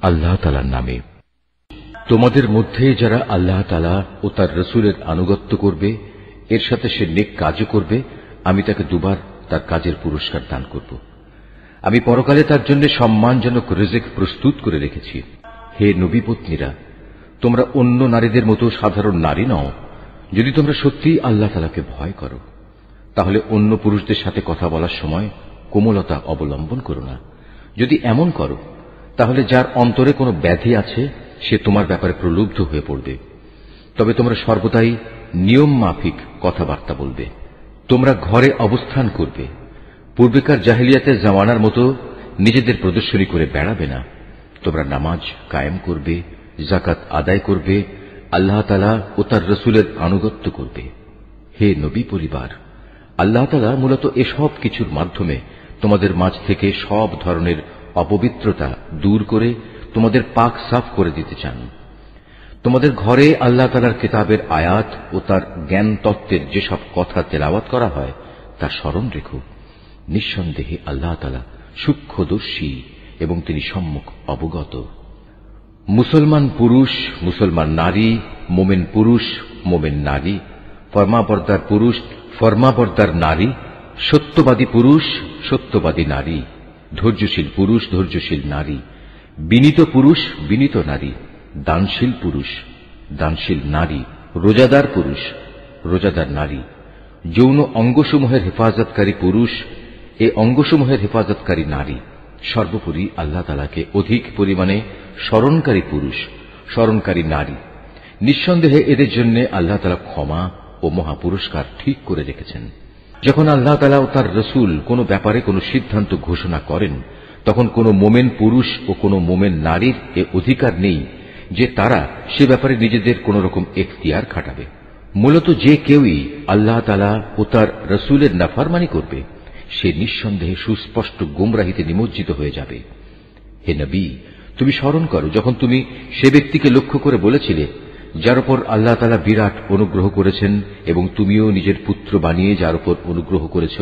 আল্লাহ তাআলার নামে। তোমাদের মধ্যে যারা আল্লাহ তাআলা ও তার রাসূলের আনুগত্য করবে, এর সাথে সে নেক কাজও করবে, আমি তাকে দুবার তার কাজের পুরস্কার দান করব। আমি পরকালে তার জন্য সম্মানজনক রিজিক প্রস্তুত করে রেখেছি। হে নবী পত্নীরা, তোমরা অন্য নারীদের মতো সাধারণ নারী নও। যদি তোমরা সত্যি আল্লাহ তাআলাকে ভয় করো, তাহলে অন্য পুরুষদের সাথে কথা বলার সময় কোমলতা অবলম্বন করো না। যদি এমন করো, তাহলে যার অন্তরে কোনো ব্যাধি আছে সে তোমার ব্যাপারে প্রলুব্ধ হয়ে পড়বে। তবে তোমরা সর্বদাই নিয়ম মাফিক কথাবার্তা বলবে। তোমরা ঘরে অবস্থান করবে। পূর্বেকার জাহিলিয়াতের জামানার মতো নিজেদের প্রদর্শনী করে বেড়াবে না। তোমরা নামাজ কায়েম করবে, যাকাত আদায় করবে, আল্লাহ তাআলা ও তার রাসূলের আনুগত্য করবে। হে নবী পরিবার, আল্লাহ তাআলা মূলত এসব কিছুর মাধ্যমে তোমাদের মাঝ থেকে সব ধরনের অপবিত্রতা দূর করে তোমাদের পাক সাফ করে দিতে চান। তোমাদের ঘরে আল্লাহ তাআলার কিতাবের আয়াত ও তার জ্ঞান তত্ত্বের যেসব কথা তেলাওয়াত করা হয় তা স্মরণ রেখো। নিঃসন্দেহে আল্লাহ তাআলা সূক্ষ্মদর্শী এবং তিনি সম্যক অবগত। মুসলমান পুরুষ, মুসলমান নারী, মোমেন পুরুষ, মোমেন নারী, ফরমাবরদার পুরুষ, ফরমাবরদার নারী, সত্যবাদী পুরুষ, সত্যবাদী নারী, ধৈর্যশীল পুরুষ, ধৈর্যশীল নারী, বিনীত পুরুষ, বিনীত নারী, দানশীল পুরুষ, দানশীল নারী, রোজাদার পুরুষ, রোজাদার নারী, যৌন অঙ্গসমূহের হেফাজতকারী পুরুষ, এ অঙ্গসমূহের হেফাজতকারী নারী, সর্বোপরি আল্লাহ তাআলাকে অধিক পরিমাণে স্মরণকারী পুরুষ, স্মরণকারী নারী। নিঃসন্দেহে এদের জন্য আল্লাহ তাআলা ক্ষমা ও মহাপুরস্কার ঠিক করে রেখেছেন। যখন আল্লাহ তাআলা ও তার রাসূল কোনো ব্যাপারে কোনো সিদ্ধান্ত ঘোষণা করেন, তখন কোনো মোমেন পুরুষ ও কোনো মোমেন নারীর এ অধিকার নেই যে তারা সে ব্যাপারে নিজেদের কোন রকম এখতিয়ার খাটাবে। মূলত যে কেউই আল্লাহ তাআলা ও তার রাসূলের নাফরমানি করবে, সে নিঃসন্দেহে সুস্পষ্ট গোমরাহিতে নিমজ্জিত হয়ে যাবে। হে নবী, তুমি স্মরণ করো যখন তুমি সে ব্যক্তিকে লক্ষ্য করে বলেছিলে, যার উপর আল্লাহ তাআলা বিরাট অনুগ্রহ করেছেন এবং তুমিও নিজের পুত্র বানিয়ে যার উপর অনুগ্রহ করেছ,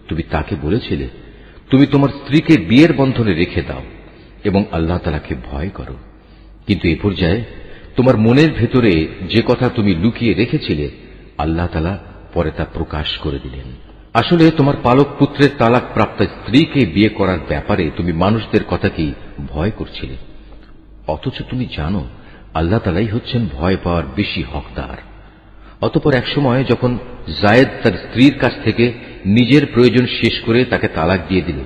তুমি তাকে বলেছিলে, তুমি তোমার স্ত্রীকে বিয়ের বন্ধনে রেখে দাও এবং আল্লাহ তাআলাকে ভয় করো। কিন্তু এ পর্যায়ে তোমার মনের ভেতরে যে কথা তুমি লুকিয়ে রেখেছিলে, আল্লাহ তাআলা পরে তা প্রকাশ করে দিলেন। আসলে তোমার পালক পুত্রের তালাক প্রাপ্ত স্ত্রীকে বিয়ে করার ব্যাপারে তুমি মানুষদের কথাকেই ভয় করছিলে, অথচ তুমি জানো আল্লাহ তাআলাই হচ্ছেন ভয় পাওয়ার বেশি হকদার। অতঃপর এক সময় যখন জায়েদ তার স্ত্রীর কাছ থেকে নিজের প্রয়োজন শেষ করে তাকে তালাক দিয়ে দিল,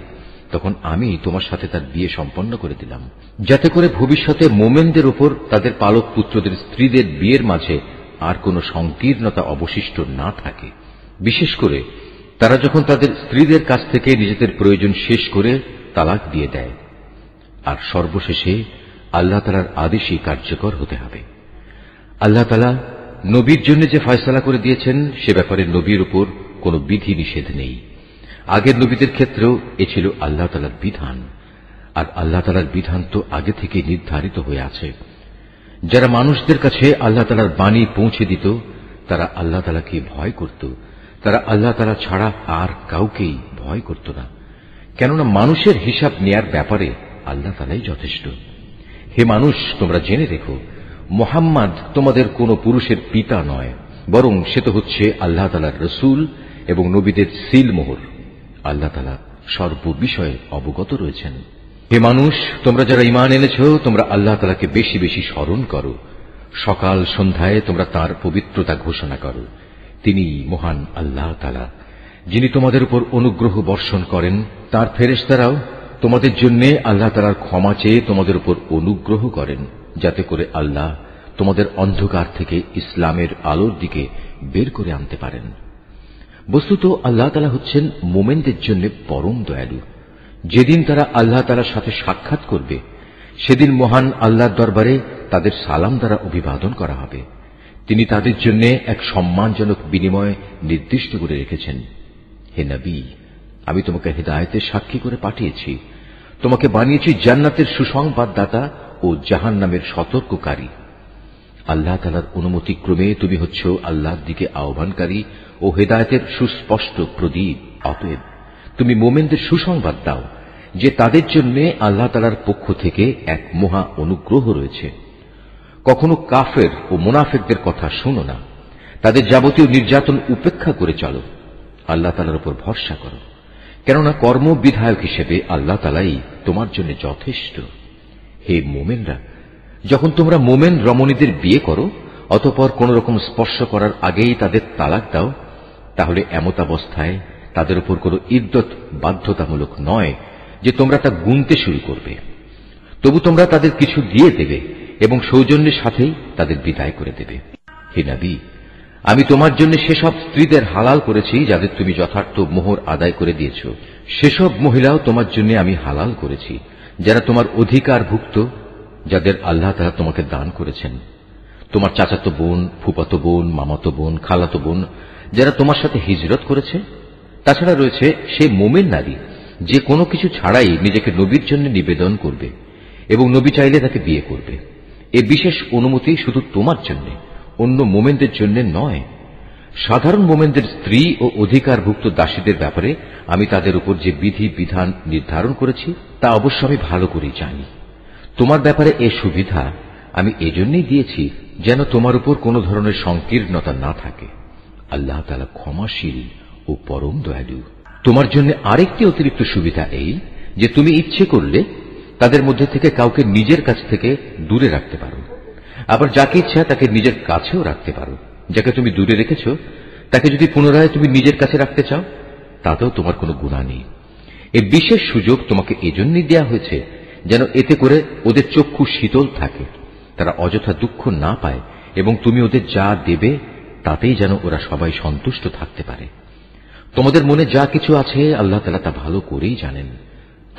তখন আমি তোমার সাথে তার বিয়ে সম্পন্ন করে দিলাম, যাতে করে ভবিষ্যতে মোমেনদের উপর তাদের পালক পুত্রদের স্ত্রীদের বিয়ের মাঝে আর কোনো সংকীর্ণতা অবশিষ্ট না থাকে। বিশেষ করে তারা যখন তাদের স্ত্রীদের কাছ থেকে নিজেদের প্রয়োজন শেষ করে তালাক দিয়ে দেয়। আর সর্বশেষে আল্লাহ তাআলার আদেশই কার্যকর হতে হবে। আল্লাহ তাআলা নবীর জন্য যে ফয়সালা করে দিয়েছেন সে ব্যাপারে নবীর উপর কোনো বিধি নিষেধ নেই। আগের নবীদের ক্ষেত্রেও এ ছিল আল্লাহ তাআলার বিধান, আর আল্লাহ তাআলার বিধান তো আগে থেকে নির্ধারিত হয়ে আছে। যারা মানুষদের কাছে আল্লাহ তাআলার বাণী পৌঁছে দিত, তারা আল্লাহ তাআলাকে ভয় করত, তারা আল্লাহ তাআলা ছাড়া আর কাউকেই ভয় করত না, কেননা মানুষের হিসাব নেয়ার ব্যাপারে আল্লাহ তাআলাই যথেষ্ট। হে মানুষ, তোমরা জেনে রেখো, মুহাম্মদ তোমাদের কোন পুরুষের পিতা নয়, বরং সে তো হচ্ছে আল্লাহ তাআলার রাসূল এবং নবীদের সিল মোহর। আল্লাহ তাআলা সর্ববিষয়ে অবগত রয়েছেন। হে মানুষ, তোমরা যারা ঈমান এনেছ, তোমরা আল্লাহ তাআলাকে বেশি বেশি স্মরণ করো। সকাল সন্ধ্যায় তোমরা তাঁর পবিত্রতা ঘোষণা করো। তিনি মহান আল্লাহ তাআলা, যিনি তোমাদের উপর অনুগ্রহ বর্ষণ করেন। তাঁর ফেরেশতারাও তোমাদের জন্য আল্লাহ তাআলার ক্ষমা চেয়ে তোমাদের উপর অনুগ্রহ করেন, যাতে করে আল্লাহ তোমাদের অন্ধকার থেকে ইসলামের আলোর দিকে বের করে আনতে পারেন। বস্তুত আল্লাহ তাআলা হচ্ছেন মুমিনদের জন্য পরম দয়ালু। যেদিন তারা আল্লাহ তাআলার সাথে সাক্ষাৎ করবে, সেদিন মহান আল্লাহর দরবারে তাদের সালাম দ্বারা অভিবাদন করা হবে। তিনি তাদের জন্য এক সম্মানজনক বিনিময় নির্দিষ্ট করে রেখেছেন। হে নবী, আমি তোমাকে হিদায়াতের সাক্ষী করে পাঠিয়েছি, তোমাকে বানিয়েছি জান্নাতের সুসংবাদদাতা ও জাহান্নামের সতর্ককারী। আল্লাহ তাআলার অনুমতি ক্রমে তুমি হচ্ছ আল্লাহর দিকে আহ্বানকারী ও হিদায়াতের সুস্পষ্ট প্রদীপ। অতএব তুমি মুমিনদের সুসংবাদ দাও যে তাদের জন্য আল্লাহ তাআলার পক্ষ থেকে এক মহা অনুগ্রহ রয়েছে। কখনো কাফের ও মুনাফিকদের কথা শোনো না, তাদের যাবতীয় নির্যাতন উপেক্ষা করে চলো, আল্লাহ তাআলার উপর ভরসা করো, কেননা কর্মবিধায়ক হিসেবে আল্লাহ তাআলাই তোমার জন্য যথেষ্ট। হে মোমেনরা, যখন তোমরা মোমেন রমণীদের বিয়ে করো অতঃপর কোন রকম স্পর্শ করার আগেই তাদের তালাক দাও, তাহলে এমতাবস্থায় তাদের উপর কোন ইদ্দত বাধ্যতামূলক নয় যে তোমরা তা গুনতে শুরু করবে। তবু তোমরা তাদের কিছু দিয়ে দেবে এবং সৌজন্যের সাথেই তাদের বিদায় করে দেবে। হে নবী, আমি তোমার জন্য সেসব স্ত্রীদের হালাল করেছি যাদের তুমি যথার্থ মোহর আদায় করে দিয়েছ। সেসব মহিলাও তোমার জন্য আমি হালাল করেছি যারা তোমার অধিকারভুক্ত, যাদের আল্লাহ তাআলা তোমাকে দান করেছেন। তোমার চাচাতো বোন, ফুফাতো বোন, মামাতো বোন, খালাতো বোন যারা তোমার সাথে হিজরত করেছে। তাছাড়া রয়েছে সে মোমেন নারী যে কোনো কিছু ছাড়াই নিজেকে নবীর জন্য নিবেদন করবে এবং নবী চাইলে তাকে বিয়ে করবে। এ বিশেষ অনুমতি শুধু তোমার জন্য, অন্য মোমেনদের জন্য নয়। সাধারণ মোমেনদের স্ত্রী ও অধিকারভুক্ত দাসীদের ব্যাপারে আমি তাদের উপর যে বিধি বিধান নির্ধারণ করেছি তা অবশ্য আমি ভালো করেই জানি। তোমার ব্যাপারে এ সুবিধা আমি এজন্যই দিয়েছি যেন তোমার উপর কোনো ধরনের সংকীর্ণতা না থাকে। আল্লাহ তাআলা ক্ষমাশীল ও পরম দয়ালু। তোমার জন্য আরেকটি অতিরিক্ত সুবিধা এই যে তুমি ইচ্ছে করলে তাদের মধ্যে থেকে কাউকে নিজের কাছ থেকে দূরে রাখতে পারো, আবার যাকে ইচ্ছা তাকে নিজের কাছেও রাখতে পারো। যাকে তুমি দূরে রেখেছ তাকে যদি পুনরায় তুমি নিজের কাছে রাখতে চাও তাতেও তোমার কোনো গুনাহ নেই। এই বিশেষ সুযোগ তোমাকে এজন্যই দেয়া হয়েছে যেন এতে করে ওদের চক্ষু শীতল থাকে, তারা অযথা দুঃখ না পায় এবং তুমি ওদের যা দেবে তাতেই যেন ওরা সবাই সন্তুষ্ট থাকতে পারে। তোমাদের মনে যা কিছু আছে আল্লাহ তাআলা তা ভালো করেই জানেন।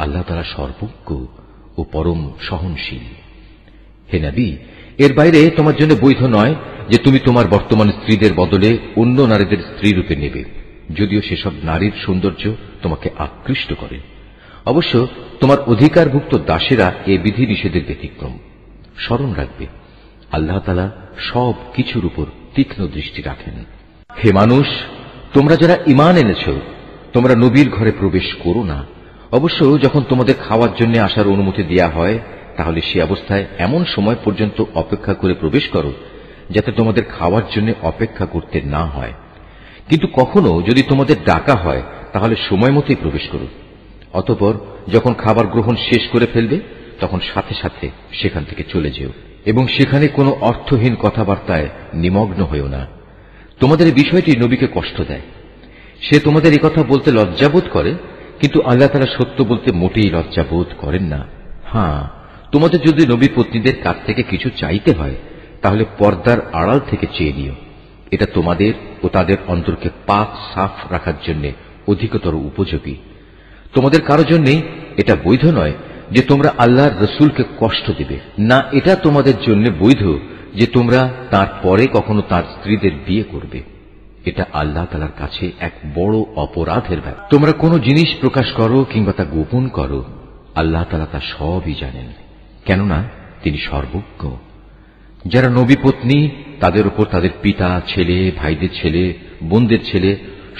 আল্লাহ তাআলা সর্বজ্ঞ ও পরম সহনশীল। হে নবী, এর বাইরে তোমার জন্য বৈধ নয় যে তুমি তোমার বর্তমান স্ত্রীদের বদলে অন্য নারীদের স্ত্রী রূপে নেবে, যদিও সেসব নারীর সৌন্দর্য তোমাকে আকৃষ্ট করে। অবশ্য তোমার অধিকারভুক্ত দাসেরা এ বিধি নিষেধের ব্যতিক্রম। স্মরণ রাখবে, আল্লাহ তাআলা সব কিছুর উপর তীক্ষ্ণ দৃষ্টি রাখেন। হে মানুষ, তোমরা যারা ঈমান এনেছ, তোমরা নবীর ঘরে প্রবেশ করো না। অবশ্য যখন তোমাদের খাওয়ার জন্য আসার অনুমতি দেয়া হয় তাহলে সে অবস্থায় এমন সময় পর্যন্ত অপেক্ষা করে প্রবেশ করো যাতে তোমাদের খাওয়ার জন্য অপেক্ষা করতে না হয়। কিন্তু কখনো যদি তোমাদের ডাকা হয় তাহলে সময় মতোই প্রবেশ করো। অতঃপর যখন খাবার গ্রহণ শেষ করে ফেলবে তখন সাথে সাথে সেখান থেকে চলে যেও এবং সেখানে কোনো অর্থহীন কথাবার্তায় নিমগ্ন হয়েও না। তোমাদের এই বিষয়টি নবীকে কষ্ট দেয়। সে তোমাদের এই কথা বলতে লজ্জাবোধ করে, কিন্তু আল্লাহ তাআলা সত্য বলতে মোটেই লজ্জাবোধ করেন না। হ্যাঁ, তোমাদের যদি নবী পত্নীদের কাছ থেকে কিছু চাইতে হয় তাহলে পর্দার আড়াল থেকে চেয়ে নিও। এটা তোমাদের ও তাদের অন্তরকে পাক সাফ রাখার জন্য অধিকতর উপযোগী। তোমাদের কারো জন্যই এটা বৈধ নয় যে তোমরা আল্লাহর রসুলকে কষ্ট দেবে, না এটা তোমাদের জন্য বৈধ যে তোমরা তার পরে কখনো তার স্ত্রীদের বিয়ে করবে। এটা আল্লাহ তাআলার কাছে এক বড় অপরাধের ব্যাপার। তোমরা কোনো জিনিস প্রকাশ করো কিংবা তা গোপন করো, আল্লাহ তাআলা তা সবই জানেন, কেননা তিনি সর্বজ্ঞ। যারা নবী পত্নী তাদের উপর তাদের পিতা, ছেলে, ভাইদের ছেলে, বোনদের ছেলে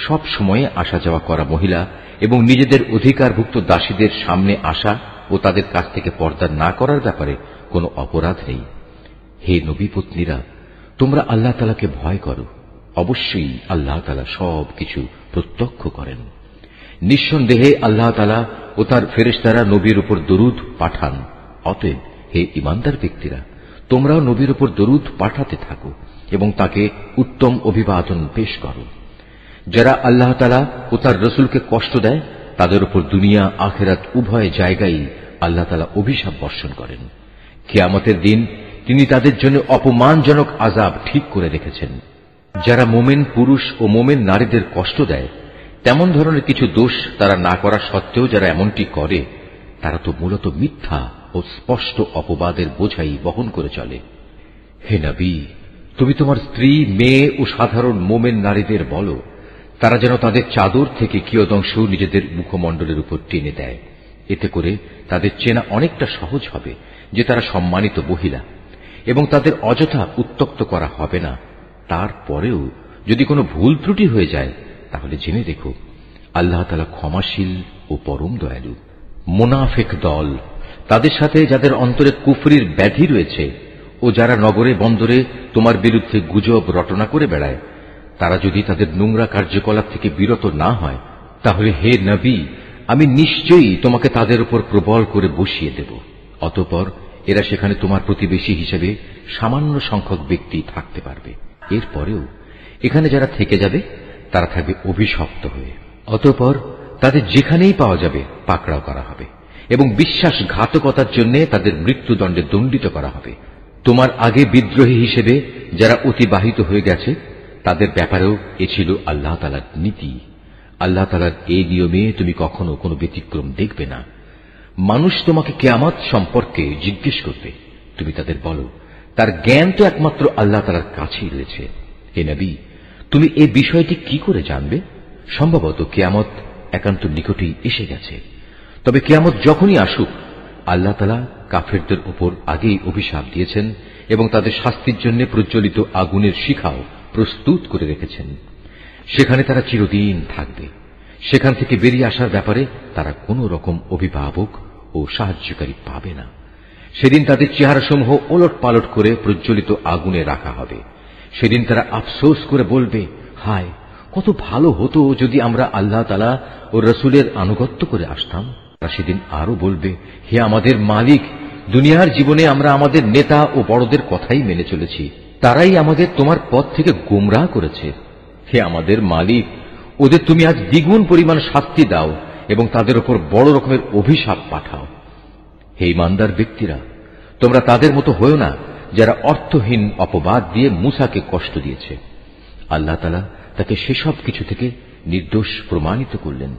সব সময়ে আসা যাওয়া করা মহিলা এবং নিজেদের অধিকারভুক্ত দাসীদের সামনে আসা ও তাদের কাছ থেকে পর্দা না করার ব্যাপারে কোনো অপরাধ নেই। হে নবী পত্নীরা, তোমরা আল্লাহ তাআলাকে ভয় করো। অবশ্যই আল্লাহ তাআলা সব কিছু প্রত্যক্ষ করেন। নিঃসন্দেহে আল্লাহ তাআলা ও তার ফেরেশতারা নবীর উপর দরুদ পাঠান। অতএব হে ঈমানদার ব্যক্তিরা, তোমরাও নবীর উপর দরুদ পাঠাতে থাকো এবং তাকে উত্তম অভিবাদন পেশ করো। যারা আল্লাহ তাআলা ও তার রসুলকে কষ্ট দেয় তাদের উপর দুনিয়া আখিরাত উভয় জায়গায় আল্লাহ তাআলা অভিশাপ বর্ষণ করেন। কিয়ামতের দিন তিনি তাদের জন্য অপমানজনক আযাব ঠিক করে রেখেছেন। যারা মোমেন পুরুষ ও মোমেন নারীদের কষ্ট দেয় তেমন ধরনের কিছু দোষ তারা না করা সত্ত্বেও যারা এমনটি করে তারা তো মূলত মিথ্যা ও স্পষ্ট অপবাদের বোঝাই বহন করে চলে। হে নবী, তুমি তোমার স্ত্রী, মেয়ে ও সাধারণ মোমেন নারীদের বলো তারা যেন তাদের চাদর থেকে কিয়দংশ নিজেদের মুখমণ্ডলের উপর টেনে দেয়। এতে করে তাদের চেনা অনেকটা সহজ হবে যে তারা সম্মানিত মহিলা এবং তাদের অযথা উত্ত্যক্ত করা হবে না। তারপরেও যদি কোনো ভুল ত্রুটি হয়ে যায় তাহলে জেনে দেখো আল্লাহ তাআলা ক্ষমাশীল ও পরম দয়ালু। মুনাফিক দল, তাদের সাথে যাদের অন্তরে কুফরির ব্যাধি রয়েছে ও যারা নগরে বন্দরে তোমার বিরুদ্ধে গুজব রটনা করে বেড়ায়, তারা যদি তাদের নোংরা কার্যকলাপ থেকে বিরত না হয়, তাহলে হে নবী, আমি নিশ্চয়ই তোমাকে তাদের উপর প্রবল করে বসিয়ে দেব। অতঃপর এরা সেখানে তোমার প্রতিবেশী হিসেবে সামান্য সংখ্যক ব্যক্তি থাকতে পারবে। এরপরেও এখানে যারা থেকে যাবে তারা থাকবে অভিশপ্ত হয়ে। অতঃপর তাদের যেখানেই পাওয়া যাবে পাকড়াও করা হবে এবং বিশ্বাসঘাতকতার জন্য তাদের মৃত্যুদণ্ডে দণ্ডিত করা হবে। তোমার আগে বিদ্রোহী হিসেবে যারা অতিবাহিত হয়ে গেছে তাদের ব্যাপারেও এ ছিল আল্লাহ তাআলার নীতি। আল্লাহ তাআলার এই নিয়মে তুমি কখনো কোনো ব্যতিক্রম দেখবে না। মানুষ তোমাকে কিয়ামত সম্পর্কে জিজ্ঞেস করবে, তুমি তাদের বলো, তার জ্ঞান তো একমাত্র আল্লাহ তাআলার কাছেই রয়েছে। হে নবী, তুমি এই বিষয়টি কি করে জানবে? সম্ভবত কিয়ামত একান্ত নিকটেই এসে গেছে। তবে কিয়ামত যখনই আসুক, আল্লাহ তাআলা কাফেরদের উপর আগেই অভিশাপ দিয়েছেন এবং তাদের শাস্তির জন্য প্রজ্বলিত আগুনের শিখাও প্রস্তুত করে রেখেছেন। সেখানে তারা চিরদিন থাকবে। সেখান থেকে বেরিয়ে আসার ব্যাপারে তারা কোনো রকম অভিভাবক ও সাহায্যকারী পাবে না। সেদিন তাদের চেহারাসমূহ ওলট পালট করে প্রজ্বলিত আগুনে রাখা হবে। সেদিন তারা আফসোস করে বলবে, হায়, কত ভালো হতো যদি আমরা আল্লাহ তাআলা ও রাসূলের আনুগত্য করে আসতাম। তারা সেদিন আরো বলবে, হে আমাদের মালিক, দুনিয়ার জীবনে আমরা আমাদের নেতা ও বড়দের কথাই মেনে চলেছি, তারাই আমাদের তোমার পথ থেকে গোমরাহ করেছে। হে আমাদের মালিক, ওদের তুমি আজ দ্বিগুণ পরিমাণ শাস্তি দাও এবং তাদের উপর বড় রকমের অভিশাপ পাঠাও। হে ঈমানদার ব্যক্তিরা, তোমরা তাদের মতো হয়েও না যারা অর্থহীন অপবাদ দিয়ে মূসাকে কষ্ট দিয়েছে। আল্লাহ তাআলা তাকে সেসব কিছু থেকে নির্দোষ প্রমাণিত করলেন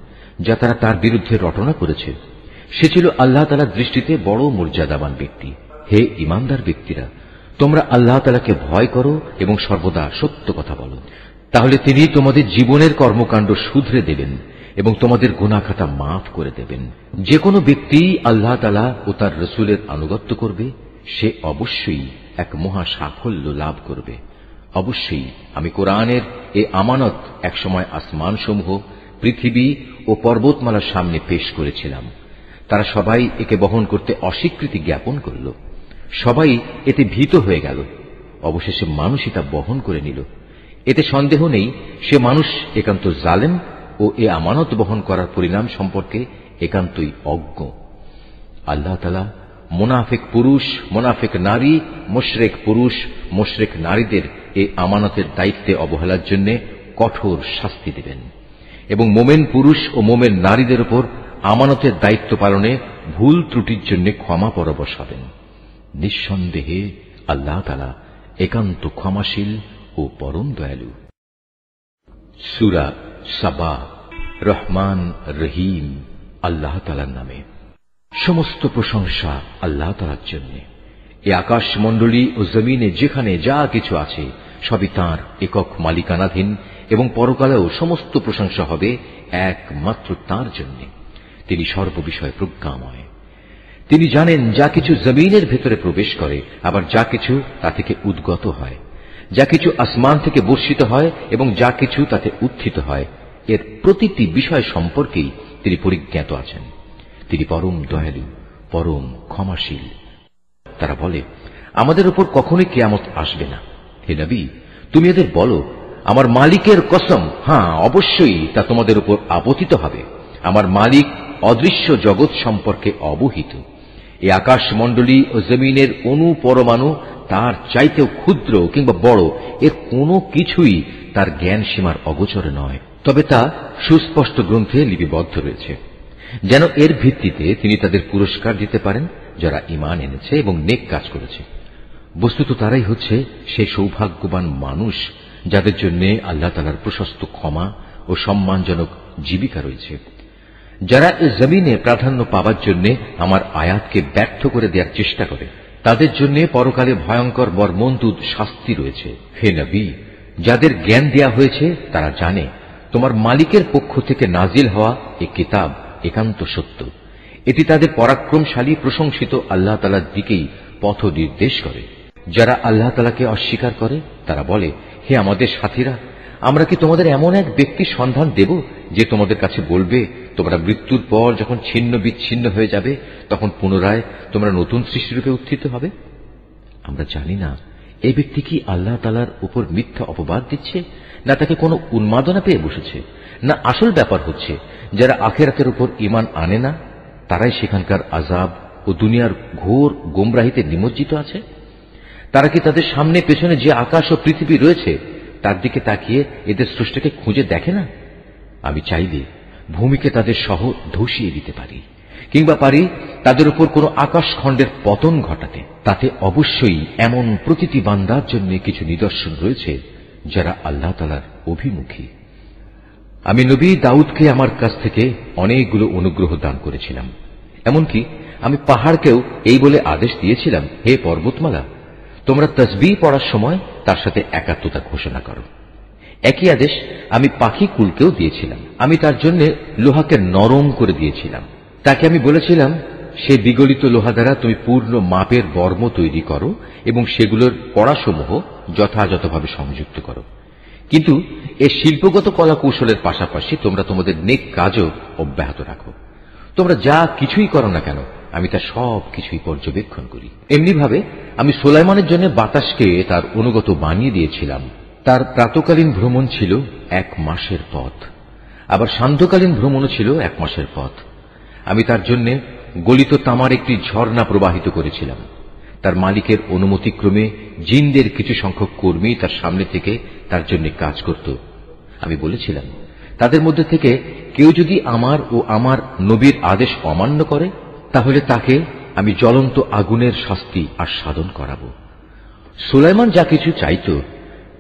যা তারা তার বিরুদ্ধে রটনা করেছে। সে ছিল আল্লাহ তাআলার দৃষ্টিতে বড় মর্যাদাবান ব্যক্তি। হে ঈমানদার ব্যক্তিরা, তোমরা আল্লাহ তাআলাকে ভয় করো এবং সর্বদা সত্য কথা বলো, তাহলে তিনি তোমাদের জীবনের কর্মকাণ্ড শুধরে দেবেন এবং তোমাদের গুনাহ খাতা মাফ করে দেবেন। যে কোনো ব্যক্তি আল্লাহ তাআলা ও তার রাসূলের আনুগত্য করবে, সে অবশ্যই এক মহা সাফল্য লাভ করবে। অবশ্যই আমি কোরআনের এ আমানত একসময় আসমানসমূহ, পৃথিবী ও পর্বতমালার সামনে পেশ করেছিলাম। তারা সবাই একে বহন করতে অস্বীকৃতি জ্ঞাপন করল। সবাই এতে ভীত হয়ে গেল। অবশেষে মানুষই তা বহন করে নিল। এতে সন্দেহ নেই সে মানুষ একান্ত জালেম ও এ আমানত বহন করার পরিণাম সম্পর্কে একান্তই অজ্ঞ। আল্লাহ তাআলা মুনাফিক পুরুষ, মুনাফিক নারী, মুশরিক পুরুষ, মুশরিক নারীদের এই আমানতের দায়িত্বে অবহেলার জন্য কঠোর শাস্তি দেবেন এবং মোমেন পুরুষ ও মোমেন নারীদের উপর আমানতের দায়িত্ব পালনে ভুল ত্রুটির জন্য ক্ষমা পরবশ হবেন। নিঃসন্দেহে আল্লাহ তাআলা একান্ত ক্ষমাশীল ও পরম দয়ালু। সূরা সাবা। রহমান রহিম আল্লাহ তাআলার নামে। সমস্ত প্রশংসা আল্লাহ তাআলার জন্য। এই আকাশমণ্ডলী ও জমিনে যেখানে যা কিছু আছে সবই তাঁর একক মালিকানাধীন এবং পরকালেও সমস্ত প্রশংসা হবে একমাত্র তাঁর জন্য। তিনি সর্ববিষয়ে প্রজ্ঞাময়। তিনি জানেন যা কিছু জমিনের ভেতরে প্রবেশ করে, আবার যা কিছু তা থেকে উদ্গত হয়, যা কিছু আসমান থেকে বর্ষিত হয় এবং যা কিছু তাতে উত্থিত হয়। এর প্রতিটি বিষয় সম্পর্কেই তিনি পরিজ্ঞাত আছেন। তিনি পরম দয়ালু, পরম ক্ষমাশীল। তারা বলে, আমাদের উপর কখনোই কিয়ামত আসবে না। হে নবী, তুমি এদের বলো, আমার মালিকের কসম, হ্যাঁ অবশ্যই তা তোমাদের উপর আপতিত হবে। আমার মালিক অদৃশ্য জগৎ সম্পর্কে অবহিত। এই আকাশমণ্ডলী ও জমিনের অণু পরমাণু তার চাইতেও ক্ষুদ্র কিংবা বড়, এর কোনো কিছুই তার জ্ঞান সীমার অগোচরে নয়। তবে তা সুস্পষ্ট গ্রন্থে লিপিবদ্ধ রয়েছে, যেন এর ভিত্তিতে তিনি তাদের পুরস্কার দিতে পারেন যারা ঈমান এনেছে এবং নেক কাজ করেছে। বস্তুত তারাই হচ্ছে সেই সৌভাগ্যবান মানুষ যাদের জন্য আল্লাহ তাআলার প্রশস্ত ক্ষমা ও সম্মানজনক জীবিকা রয়েছে। যারা এ জমিনে প্রাধান্য পাবার জন্য আমার আয়াতকে ব্যর্থ করে দেওয়ার চেষ্টা করে, তাদের জন্য পরকালে ভয়ঙ্কর মর্মন্তুদ শাস্তি রয়েছে। হে নবী, যাদের জ্ঞান দেয়া হয়েছে তারা জানে তোমার মালিকের পক্ষ থেকে নাজিল হওয়া এ কিতাব একান্ত সত্য। এটি তাদের পরাক্রমশালী প্রশংসিত আল্লাহ তাআলার দিকেই পথ নির্দেশ করে। যারা আল্লাহ তাআলাকে অস্বীকার করে তারা বলে, হে আমাদের সাথীরা, আমরা কি তোমাদের এমন এক ব্যক্তির সন্ধান দেব যে তোমাদের কাছে বলবে, তোমরা মৃত্যুর পর যখন ছিন্ন বিচ্ছিন্ন হয়ে যাবে তখন পুনরায় তোমরা নতুন সৃষ্টিরূপে উত্থিত হবে? আমরা জানি না এই ব্যক্তি কি আল্লাহ তাআলার উপর মিথ্যা অপবাদ দিচ্ছে, না তাকে কোনো উন্মাদনা পেয়ে বসেছে, না আসল ব্যাপার হচ্ছে যারা আখিরাতের উপর ঈমান আনে না তারাই সেখানকার আযাব ও দুনিয়ার ঘোর গোমরাহিতে নিমজ্জিত আছে। তারা কি তাদের সামনে পেছনে যে আকাশ ও পৃথিবী রয়েছে তার দিকে তাকিয়ে এদের স্রষ্টাকে খুঁজে দেখে না? আমি চাইলে ভূমিকে তাদের সহ ধসিয়ে দিতে পারি, কিংবা পারি তাদের উপর কোন আকাশখণ্ডের পতন ঘটাতে। তাতে অবশ্যই এমন প্রতিটি বান্দার জন্য কিছু নিদর্শন রয়েছে যারা আল্লাহ তাআলার অভিমুখী। আমি নবী দাউদকে আমার কাছ থেকে অনেকগুলো অনুগ্রহ দান করেছিলাম। এমনকি আমি পাহাড়কেও এই বলে আদেশ দিয়েছিলাম, হে পর্বতমালা, তোমরা তাসবিহ পড়ার সময় তার সাথে একাত্মতা ঘোষণা করো। একই আদেশ আমি পাখি কুলকেও দিয়েছিলাম। আমি তার জন্য লোহাকে নরম করে দিয়েছিলাম। তাকে আমি বলেছিলাম, সে বিগলিত লোহা দ্বারা তুমি পূর্ণ মাপের বর্ম তৈরি করো এবং সেগুলোর কড়াসমূহ যথাযথভাবে সংযুক্ত করো। কিন্তু এই শিল্পগত কলা কৌশলের পাশাপাশি তোমরা তোমাদের নেক কাজও অব্যাহত রাখো। তোমরা যা কিছুই করো না কেন আমি তা সব কিছুই পর্যবেক্ষণ করি। এমনিভাবে আমি সুলাইমানের জন্য বাতাসকে তার অনুগত বানিয়ে দিয়েছিলাম। তার প্রাতকালীন ভ্রমণ ছিল 1 মাসের পথ, আবার সান্ধ্যকালীন ভ্রমণও ছিল 1 মাসের পথ। আমি তার জন্য গলিত তামার একটি ঝর্ণা প্রবাহিত করেছিলাম। তার মালিকের অনুমতিক্রমে জিনদের কিছু সংখ্যক কর্মী তার সামনে থেকে তার জন্য কাজ করত। আমি বলেছিলাম, তাদের মধ্যে থেকে কেউ যদি আমার ও আমার নবীর আদেশ অমান্য করে তাহলে তাকে আমি জ্বলন্ত আগুনের শাস্তি আস্বাদন করাব। সুলাইমান যা কিছু চাইত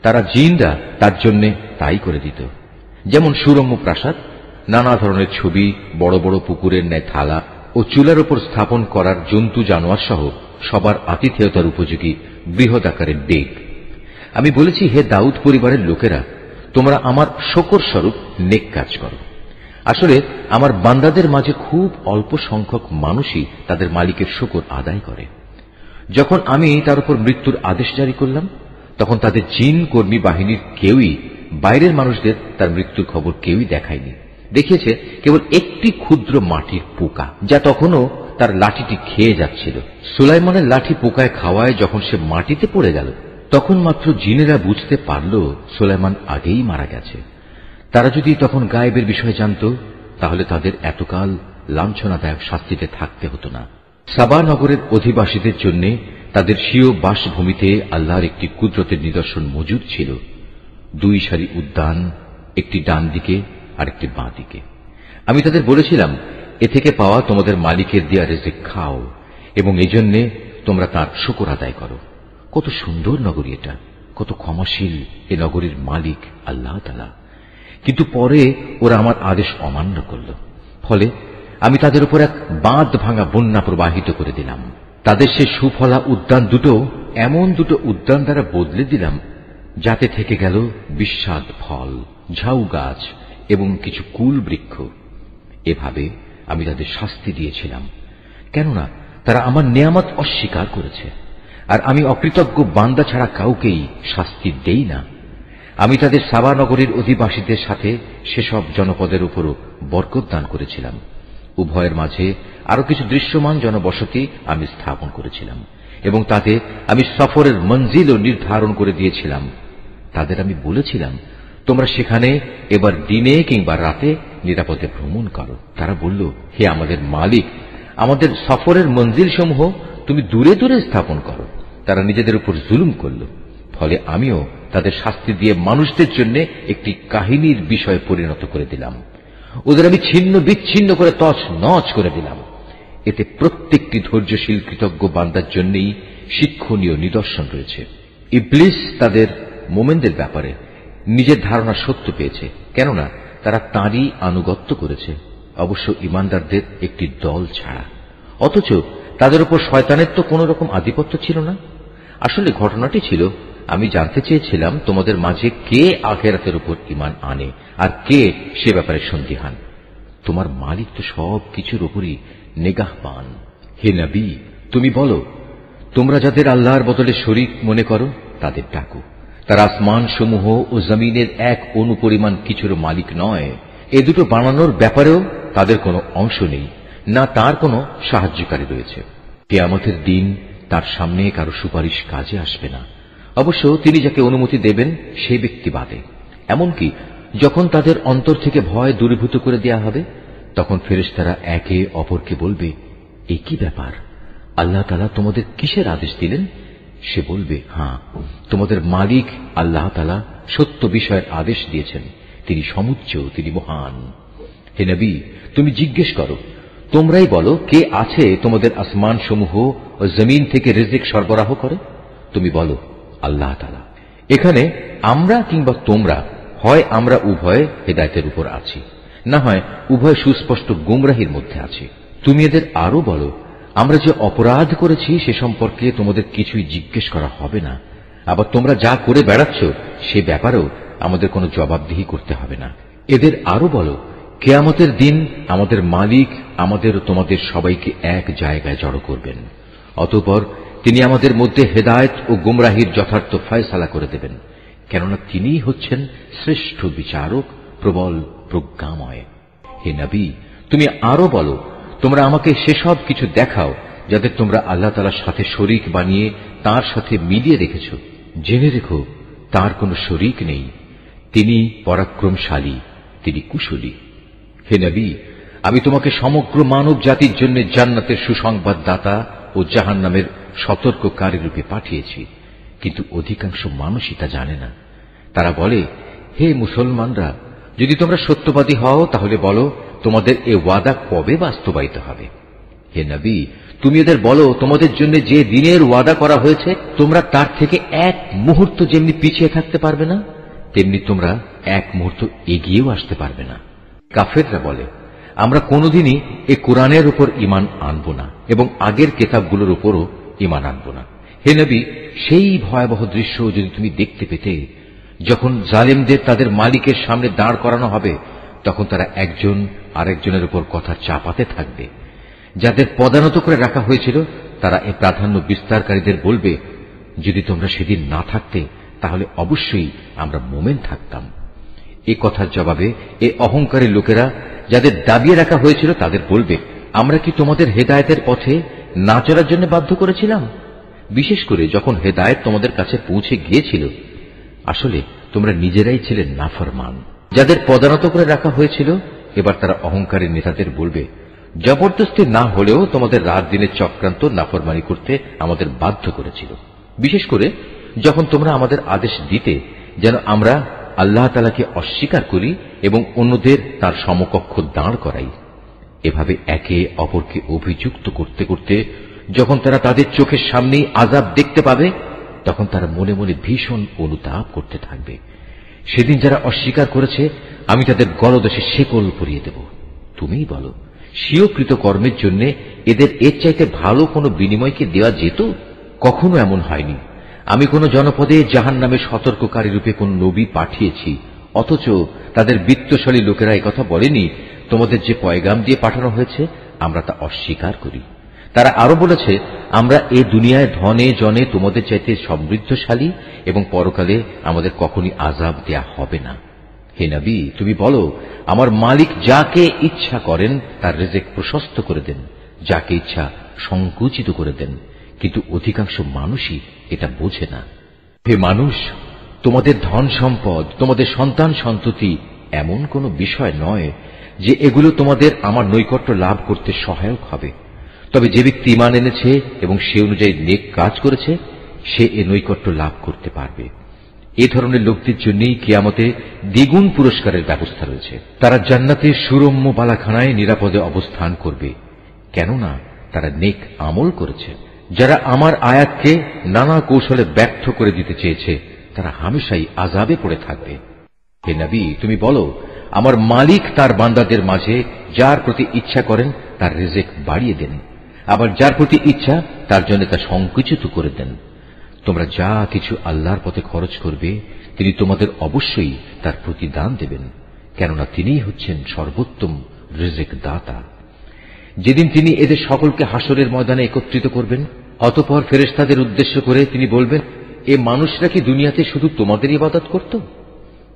তারা জিনরা তার জন্য তাই করে দিত। যেমন সুরম্য প্রাসাদ, নানা ধরনের ছবি, বড় বড় পুকুরের ন্যায় থালা ও চুলার উপর স্থাপন করার জন্তু জানোয়ার সহ সবার আতিথেয়তার উপযোগী বৃহৎ আকারের ডেক। আমি বলেছি, হে দাউদ পরিবারের লোকেরা, তোমরা আমার শকর স্বরূপ নেক কাজ করো। আসলে আমার বান্দাদের মাঝে খুব অল্প সংখ্যক মানুষই তাদের মালিকের শকর আদায় করে। যখন আমি তার উপর মৃত্যুর আদেশ জারি করলাম তখন তাদের জিন কর্মী বাহিনীর কেউই বাইরের মানুষদের তার মৃত্যুর খবর কেউই দেখায়নি। দেখিয়েছে কেবল একটি ক্ষুদ্র মাটির পোকা, যা তখনও তার লাঠিটি খেয়ে যাচ্ছিল। সুলাইমানের লাঠি পোকায় খাওয়ায় যখন সে মাটিতে পড়ে গেল তখন মাত্র জিনেরা বুঝতে পারল সুলাইমান আগেই মারা গেছে। তারা যদি তখন গায়েবের বিষয়ে জানত তাহলে তাদের এতকাল লাঞ্ছনাদায়ক শাস্তিতে থাকতে হতো না। সাবা নগরের অধিবাসীদের জন্য তাদের স্বীয় বাসভূমিতে আল্লাহর একটি কুদরতের নিদর্শন মজুদ ছিল। 2 সারি উদ্যান, একটি ডান দিকে আর একটি বাঁ দিকে। আমি তাদের বলেছিলাম, এ থেকে পাওয়া তোমাদের মালিকের দেয়া রিজিক খাও এবং এজন্য তোমরা তার শুকর আদায় করো। কত সুন্দর নগরী এটা, কত ক্ষমাশীল এ নগরীর মালিক আল্লাহ তাআলা। কিন্তু পরে ওরা আমার আদেশ অমান্য করল। ফলে আমি তাদের উপর এক বাঁধ ভাঙা বন্যা প্রবাহিত করে দিলাম। তাদের সে সুফলা উদ্যান দুটো এমন দুটো উদ্যান দ্বারা বদলে দিলাম যাতে থেকে গেল বিস্বাদ ফল, ঝাউ গাছ এবং কিছু কুল বৃক্ষ। এভাবে আমি তাদের শাস্তি দিয়েছিলাম, কেননা তারা আমার নেয়ামত অস্বীকার করেছে। আর আমি অকৃতজ্ঞ বান্দা ছাড়া কাউকেই শাস্তি দেই না। আমি তাদের সাবা নগরীর অধিবাসীদের সাথে সেসব জনপদের উপরও বরকত দান করেছিলাম। উভয়ের মাঝে আরো কিছু দৃশ্যমান জনবসতি আমি স্থাপন করেছিলাম এবং তাতে আমি সফরের মঞ্জিলও নির্ধারণ করে দিয়েছিলাম। তাদের আমি বলেছিলাম, তোমরা সেখানে এবার দিনে কিংবা রাতে নিরাপদে ভ্রমণ করো। তারা বলল, হে আমাদের মালিক, আমাদের সফরের মঞ্জিল সমূহ তুমি দূরে দূরে স্থাপন করো। তারা নিজেদের উপর জুলুম করল। ফলে আমিও তাদের শাস্তি দিয়ে মানুষদের জন্য একটি কাহিনীর বিষয় পরিণত করে দিলাম। ওদের আমি ছিন্ন বিচ্ছিন্ন করে তছ নছ করে দিলাম। এতে প্রত্যেকটি ধৈর্যশীল কৃতজ্ঞ বান্দার জন্যই শিক্ষণীয় নিদর্শন রয়েছে। ইবলিস তাদের মোমেনদের ব্যাপারে নিজের ধারণা সত্য পেয়েছে, কেননা তারা তাঁরই আনুগত্য করেছে, অবশ্য ইমানদারদের একটি দল ছাড়া। অথচ তাদের উপর শয়তানের তো কোন রকম আধিপত্য ছিল না। আসলে ঘটনাটি ছিল, আমি জানতে চেয়েছিলাম তোমাদের মাঝে কে আখিরাতের উপর ঈমান আনে আর কে সে ব্যাপারে সন্দিহান। তোমার মালিক তো সব কিছুর উপরই নিগাহবান। হে নবী, তুমি বলো, তোমরা যাদের আল্লাহর বদলে শরীক মনে করো তাদের ডাকো। তারা আসমান সমূহ ও জমিনের এক অনুপরিমাণ কিছুর মালিক নয়, এ দুটো বানানোর ব্যাপারেও তাদের কোনো অংশ নেই, না তার কোনো সাহায্যকারী রয়েছে। কিয়ামতের দিন তার সামনে কারো সুপারিশ কাজে আসবে না, অবশ্য তিনি যাকে অনুমতি দেবেন সে ব্যক্তি বাদে। এমনকি যখন তাদের অন্তর থেকে ভয় দূরীভূত করে দেয়া হবে, তখন ফেরেশতারা একে অপরকে বলবে, এ কি ব্যাপার, আল্লাহ তাআলা তোমাদের কিসের আদেশ দিলেন? সে বলবে, হ্যাঁ, তোমাদের মালিক আল্লাহ তাআলা সত্য বিষয়ের আদেশ দিয়েছেন, তিনি সমুচ্চ, তিনি মহান। হে নবী, তুমি জিজ্ঞেস করো, তোমরাই বলো, কে আছে তোমাদের আসমান সমূহ ও জমিন থেকে রিজিক সরবরাহ করে? তুমি বলো, আল্লাহ তাআলা। এখানে আমরা কিংবা তোমরা, হয় আমরা উভয় হেদায়েতের উপর আছি, না হয় উভয় সুস্পষ্ট গুমরাহির মধ্যে আছি। তুমি এদের আরো বলো, আমরা যে অপরাধ করেছি সে সম্পর্কে তোমাদের কিছুই জিজ্ঞেস করা হবে না, আবার তোমরা যা করে বেড়াচ্ছ সে ব্যাপারেও আমাদের কোনো জবাবদিহি করতে হবে না। এদের আরো বলো, কিয়ামতের দিন আমাদের মালিক আমাদের ও তোমাদের সবাইকে এক জায়গায় জড়ো করবেন, অতঃপর তিনি আমাদের মধ্যে হেদায়েত ও গুমরাহির যথার্থ ফয়সালা করে দেবেন, কেননা তিনিই হচ্ছেন শ্রেষ্ঠ বিচারক, প্রবল প্রজ্ঞাময়। হে নবী, তুমি আরো বলো, তোমরা আমাকে সেসব কিছু দেখাও যাদের তোমরা আল্লাহ তাআলার সাথে শরীক বানিয়ে তার সাথে মিলিয়ে রেখেছ। জেনে রেখো, তার কোনো শরীক নেই, তিনি পরাক্রমশালী, তিনি কুশলী। হে নবী, আমি তোমাকে সমগ্র মানব জাতির জন্য জান্নাতের সুসংবাদদাতা ও জাহান্নামের সতর্ককারী রূপে পাঠিয়েছি, কিন্তু অধিকাংশ মানুষই তা জানে না। তারা বলে, হে মুসলমানরা, যদি তোমরা সত্যবাদী হও তাহলে বলো, তোমাদের এ ওয়াদা কবে বাস্তবায়িত হবে? হে নবী, তুমি এদের বলো, তোমাদের জন্য যে দিনের ওয়াদা করা হয়েছে তোমরা তার থেকে এক মুহূর্ত যেমনি পিছিয়ে থাকতে পারবে না, তেমনি তোমরা এক মুহূর্ত এগিয়েও আসতে পারবে না। কাফেররা বলে, আমরা কোনোদিনই এ কোরআনের উপর ঈমান আনব না এবং আগের কিতাবগুলোর উপরও ঈমান আনব না। হে নবী, সেই ভয়াবহ দৃশ্য যদি তুমি দেখতে পেতে, যখন জালেমদের তাদের মালিকের সামনে দাঁড় করানো হবে, তখন তারা একজন আরেকজনের উপর কথা চাপাতে থাকবে। যাদের পদানত করে রাখা হয়েছিল তারা এ প্রাধান্য বিস্তারকারীদের বলবে, যদি তোমরা সেদিন না থাকতে তাহলে অবশ্যই আমরা মোমেন থাকতাম। এ কথার জবাবে এ অহংকারী লোকেরা যাদের দাবিয়ে রাখা হয়েছিল তাদের বলবে, আমরা কি তোমাদের হেদায়েতের পথে না চলার জন্য বাধ্য করেছিলাম? বিশেষ করে যখন হেদায়েত তোমাদের কাছে পৌঁছে গিয়েছিল, আসলে তোমরা নিজেরাই ছিলেন নাফরমান। যাদের পদানত করে রাখা হয়েছিল, এবার তারা অহংকারী নেতাদের বলবে, জবরদস্তি না হলেও তোমাদের রাত দিনের চক্রান্ত নাফরমানি করতে আমাদের বাধ্য করেছিল, বিশেষ করে যখন তোমরা আমাদের আদেশ দিতে যেন আমরা আল্লাহ তাআলাকে অস্বীকার করি এবং অন্যদের তার সমকক্ষ দাঁড় করাই। এভাবে একে অপরকে অভিযুক্ত করতে করতে যখন তারা তাদের চোখের সামনেই আযাব দেখতে পাবে, তখন তারা মনে মনে ভীষণ অনুতাপ করতে থাকবে। সেদিন যারা অস্বীকার করেছে আমি তাদের গলদেশে শেকল পরিয়ে দেব। তুমিই বলো, স্বীয়কৃত কর্মের জন্য এদের এর চাইতে ভালো কোনো বিনিময় কি দেওয়া যেত? কখনো এমন হয়নি। আমি কোন জনপদে জাহান্নামের সতর্ককারী রূপে কোন নবী পাঠিয়েছি, অথচ তাদের বিত্তশালী লোকেরা একথা বলেনি, তোমাদের যে পয়গাম দিয়ে পাঠানো হয়েছে আমরা তা অস্বীকার করি। তারা আরো বলেছে, আমরা এ দুনিয়ায় ধনে জনে তোমাদের চাইতে সমৃদ্ধশালী এবং পরকালে আমাদের কখনই আযাব দেয়া হবে না। হে নবী, তুমি বলো, আমার মালিক যাকে ইচ্ছা করেন তার রিজিক প্রশস্ত করে দেন, যাকে ইচ্ছা সংকুচিত করে দেন, কিন্তু অধিকাংশ মানুষই এটা বোঝে না। হে মানুষ, তোমাদের ধন সম্পদ, তোমাদের সন্তান সন্ততি এমন কোন বিষয় নয় যে এগুলো তোমাদের আমার নৈকট্য লাভ করতে সহায়ক হবে। তবে যে ব্যক্তি ঈমান এনেছে এবং সে অনুযায়ী নেক কাজ করেছে, সে এ নৈকট্য লাভ করতে পারবে। এ ধরনের লোকদের জন্যই কিয়ামতে দ্বিগুণ পুরস্কারের ব্যবস্থা রয়েছে। তারা জান্নাতের সুরম্য বালাখানায় নিরাপদে অবস্থান করবে, কেননা তারা নেক আমল করেছে। যারা আমার আয়াতকে নানা কৌশলে ব্যর্থ করে দিতে চেয়েছে তারা হামেশাই আযাবে পড়ে থাকবে। হে নবী, তুমি বলো, আমার মালিক তার বান্দাদের মাঝে যার প্রতি ইচ্ছা করেন তার রিজিক বাড়িয়ে দেন, আবার যার প্রতি ইচ্ছা তার জন্য তা সংকুচিত করে দেন। তোমরা যা কিছু আল্লাহর পথে খরচ করবে তিনি তোমাদের অবশ্যই তার প্রতিদান দেবেন, কেননা তিনিই হচ্ছেন সর্বোত্তম রিজিক দাতা। যেদিন তিনি এদের সকলকে হাসরের ময়দানে একত্রিত করবেন, অতঃপর ফেরেশতাদের উদ্দেশ্য করে তিনি বলবেন, এ মানুষরা কি দুনিয়াতে শুধু তোমাদের ইবাদত করত?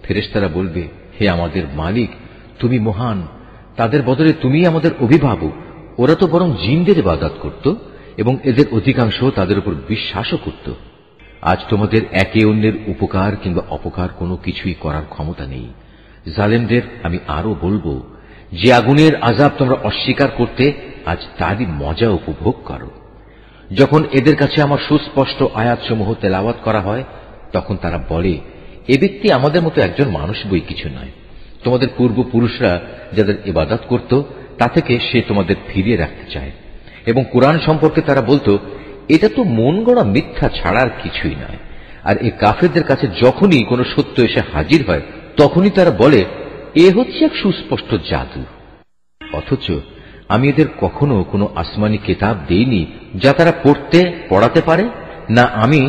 ফেরেশতারা বলবে, হে আমাদের মালিক, তুমি মহান, তাদের বদলে তুমি আমাদের অভিভাবক। ওরা তো বরং জিনদের ইবাদত করত এবং এদের অধিকাংশ তাদের উপর বিশ্বাসও করত। আজ তোমাদের একে অন্যের উপকার কিংবা অপকার কোনো কিছুই করার ক্ষমতা নেই। জালেমদের আমি আরো বলবো, যে আগুনের আযাব তোমরা অস্বীকার করতে, আজ তারই মজা উপভোগ করো। যখন এদের কাছে আমার সুস্পষ্ট আয়াতসমূহ তেলাওয়াত করা হয়, তখন তারা বলে, এ ব্যক্তি আমাদের মতো একজন মানুষ বই কিছু নয়। তোমাদের পূর্বপুরুষরা যাদের ইবাদত করত, তা থেকে সে তোমাদের ফিরিয়ে রাখতে চায়। এবং কুরআন সম্পর্কে তারা বলতো, এটা তো মন গড়া মিথ্যা ছাড়ার কিছুই নয়। আর এই কাফেরদের কাছে যখনই কোনো সত্য এসে হাজির হয়, তখনই তারা বলে, এ হচ্ছে এক সুস্পষ্ট জাদু। অথচ আমি এদের কখনো কোনো আসমানি কিতাব দেইনি যা তারা পড়তে পড়াতে পারে, না আমি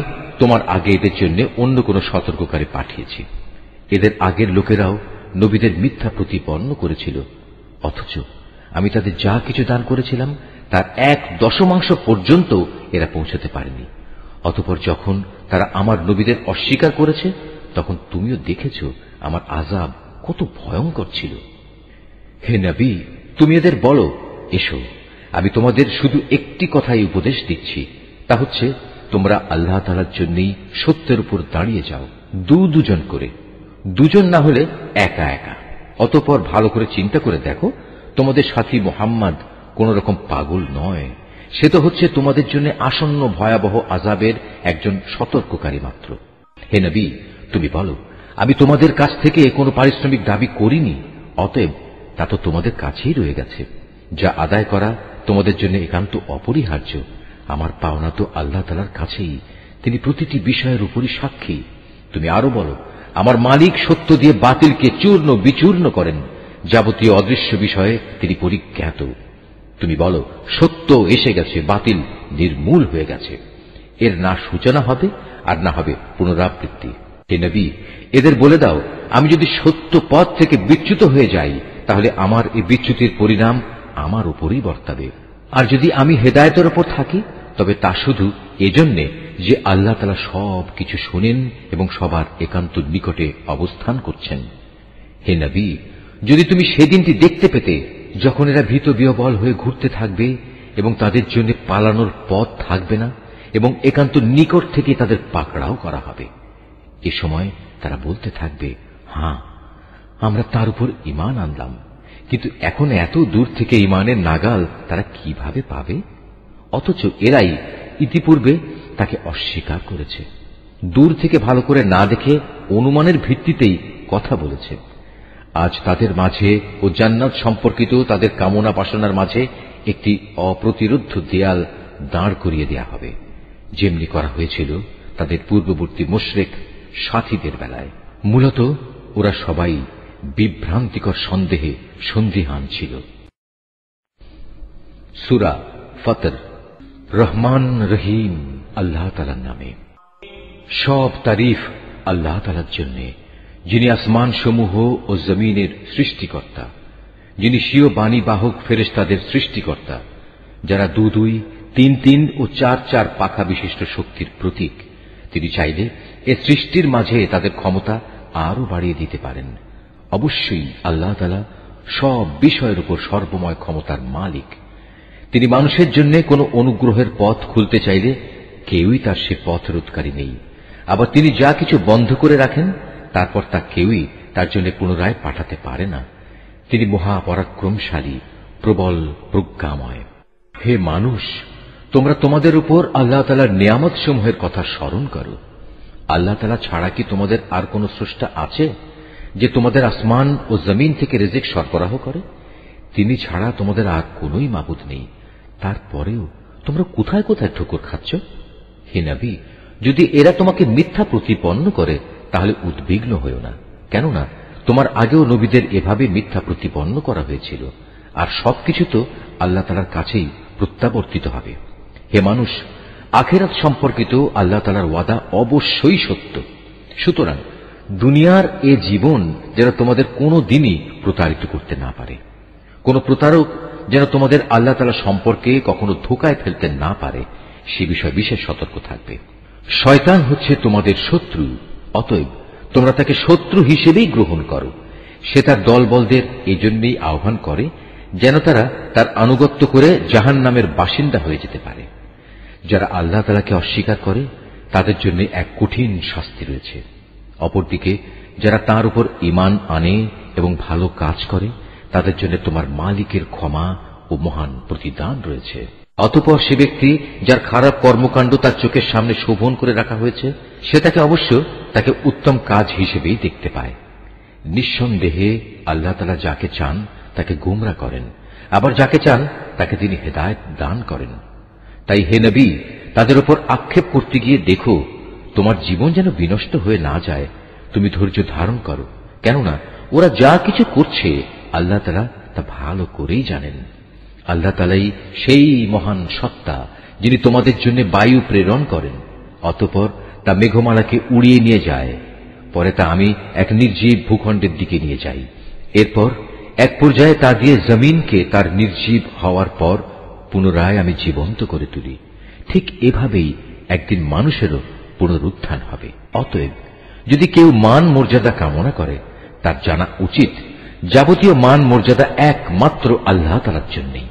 তোমার আগে এদের জন্য অন্য কোনো সতর্ককারী পাঠিয়েছি। এদের আগের লোকেরাও নবীদের মিথ্যা প্রতিপন্ন করেছিল, অথচ আমি তাদের যা কিছু দান করেছিলাম তার 1/10 পর্যন্ত এরা পৌঁছতে পারেনি। অতঃপর যখন তারা আমার নবীদের অস্বীকার করেছে, তখন তুমিও দেখেছ আমার আযাব কত ভয়ঙ্কর ছিল। হে নবী, তুমি এদের বলো, এসো, আমি তোমাদের শুধু একটি কথাই উপদেশ দিচ্ছি, তা হচ্ছে তোমরা আল্লাহ তাআলার জন্যই সত্যের উপর দাঁড়িয়ে যাও, দুজন করে, দুজন না হলে একা একা। অতঃপর ভালো করে চিন্তা করে দেখো, তোমাদের সাথী মুহাম্মদ কোন রকম পাগল নয়। সে তো হচ্ছে তোমাদের জন্য আসন্ন ভয়াবহ আযাবের একজন সতর্ককারী মাত্র। হে নবী, তুমি বলো, আমি তোমাদের কাছ থেকে কোনো পারিশ্রমিক দাবি করিনি, অতএব তা তো তোমাদের কাছেই রয়ে গেছে। যা আদায় করা তোমাদের জন্য একান্ত অপরিহার্য। আমার পাওনা তো আল্লাহ তাআলার কাছেই, তিনি প্রতিটি বিষয়ের উপরই সাক্ষী। তুমি আরো বলো, আমার মালিক সত্য দিয়ে বাতিলকে চূর্ণ বিচূর্ণ করেন, যাবতীয় অদৃশ্য বিষয়ে তিনি পরিজ্ঞাত। তুমি বলো, সত্য এসে গেছে, বাতিল নির্মূল হয়ে গেছে। এর না সূচনা হবে আর না হবে পুনরাবৃত্তি। হে নবী, এদের বলে দাও, আমি যদি সত্য পথ থেকে বিচ্যুত হয়ে যাই, তাহলে আমার এই বিচ্যুতির পরিণাম আমার উপরই বর্তাবে। আর যদি আমি হেদায়েতের উপর থাকি, তবে তা শুধু এজন্যে যে আল্লাহ তাআলা সব কিছু শোনেন এবং সবার একান্ত নিকটে অবস্থান করছেন। হে নবী, যদি তুমি সেদিনটি দেখতে পেতে যখন এরা ভীত বিহ্বল হয়ে ঘুরতে থাকবে এবং তাদের জন্য পালানোর পথ থাকবে না এবং একান্ত নিকট থেকে তাদের পাকড়াও করা হবে, এ সময় তারা বলতে থাকবে, হ্যাঁ, আমরা তার উপর ঈমান আনলাম, কিন্তু এখন এত দূর থেকে ঈমানের নাগাল তারা কিভাবে পাবে? অথচ এরাই ইতিপূর্বে তাকে অস্বীকার করেছে, দূর থেকে ভালো করে না দেখে অনুমানের ভিত্তিতেই কথা বলেছে। আজ তাদের মাঝে ও জান্নাত সম্পর্কিত তাদের কামনা বাসনার মাঝে একটি অপ্রতিরোধ্য দেয়াল দাঁড় করিয়ে দেয়া হবে, যেমনি করা হয়েছিল তাদের পূর্ববর্তী মুশরিক সাথীদের বেলায়। মূলত ওরা সবাই বিভ্রান্তিকর সন্দেহে সন্দিহান ছিল। সূরা ফাতর। রহমান রহিম আল্লাহ তাআলার নামে। সব তারিফ আল্লাহ তাআলার জন্য, যিনি আসমান সমূহ ও জমিনের সৃষ্টিকর্তা, যিনি স্বীয় বাণী বাহক ফেরেশতাদের সৃষ্টিকর্তা, যারা 2 2, 3 3 ও 4 4 পাখা বিশিষ্ট শক্তির প্রতীক। তিনি চাইলে এ সৃষ্টির মাঝে তাদের ক্ষমতা আরো বাড়িয়ে দিতে পারেন। অবশ্যই আল্লাহ তাআলা সব বিষয়ের উপর সর্বময় ক্ষমতার মালিক। তিনি মানুষের জন্য কোনো অনুগ্রহের পথ খুলতে চাইলে কেউই তার সে পথ রোধকারী নেই। আবার তিনি যা কিছু বন্ধ করে রাখেন, তারপর তা কেউই তার জন্য পুনরায় পাঠাতে পারে না। তিনি মহাপরাক্রমশালী, প্রবল প্রজ্ঞাময়। হে মানুষ, তোমরা তোমাদের উপর আল্লাহ তাআলার নিয়ামত সমূহের কথা স্মরণ করো। আল্লাহ তাআলা ছাড়া কি তোমাদের আর কোন স্রষ্টা আছে যে তোমাদের আসমান ও জমিন থেকে রিজিক সরবরাহ করে? তিনি ছাড়া তোমাদের আর কোনই মাবুদ নেই। তারপরেও তোমরা কোথায় কোথায় ঠোকর খাচ্ছ? হে নবী, যদি এরা তোমাকে মিথ্যা প্রতিপন্ন করে তাহলে উদ্বিগ্ন হয়ো না, কেননা তোমার আগেও নবীদের এভাবে মিথ্যা প্রতিপন্ন করা হয়েছিল, আর সবকিছু তো আল্লাহ তাআলার কাছেই প্রত্যাবর্তিত হবে। হে মানুষ, আখিরাত সম্পর্কিত আল্লাহ তাআলার ওয়াদা অবশ্যই সত্য। সুতরাং দুনিয়ার এ জীবন যেন তোমাদের কোনো দিনই প্রতারিত করতে না পারে। কোন প্রতারক যেন তোমাদের আল্লাহ তাআলা সম্পর্কে কখনো ধোঁকায় ফেলতে না পারে, সে বিষয়ে বিশেষ সতর্ক থাকবে। শয়তান হচ্ছে তোমাদের শত্রু, অতএব তোমরা তাকে শত্রু হিসেবেই গ্রহণ করো। সে তার দলবলদের এই জন্যই আহ্বান করে যেন তারা তার আনুগত্য করে জাহান্নামের বাসিন্দা হয়ে যেতে পারে। যারা আল্লাহ তাআলাকে অস্বীকার করে তাদের জন্য এক কঠিন শাস্তি রয়েছে। অপরদিকে যারা তার উপর ঈমান আনে এবং ভালো কাজ করে তাদের জন্য তোমার মালিকের ক্ষমা ও মহান প্রতিদান রয়েছে। অতঃপর সে ব্যক্তি যার খারাপ কর্মকাণ্ড তার চোখের সামনে শোভন করে রাখা হয়েছে সে তাকে উত্তম কাজ হিসেবেই দেখতে পায়। নিঃসন্দেহে আল্লাহ তাআলা যাকে চান তাকে গোমরা করেন, আবার যাকে চান তাকে তিনি হেদায়েত দান করেন। তাই হে নবী, তাদের উপর আক্ষেপ করতে গিয়ে দেখো তোমার জীবন যেন বিনষ্ট হয়ে না যায়। তুমি ধৈর্য ধারণ করো, কেননা ওরা যা কিছু করছে আল্লাহ তাআলা তা ভালো করেই জানেন। আল্লাহ তাআলাই সেই মহান সত্তা যিনি তোমাদের জন্য বায়ু প্রেরণ করেন, অতঃপর তা মেঘমালাকে উড়িয়ে নিয়ে যায়, পরে তা আমি এক নির্জীব ভূখণ্ডের দিকে নিয়ে যাই। এরপর এক পর্যায়ে তা দিয়ে জমিনকে তার নির্জীব হওয়ার পর পুনরায় আমি জীবন্ত করে তুলি। ঠিক এভাবেই একদিন মানুষেরও পুনরুত্থান হবে। অতএব যদি কেউ মান মর্যাদা কামনা করে তার জানা উচিত যাবতীয় মান মর্যাদা একমাত্র আল্লাহ তাআলার জন্যই।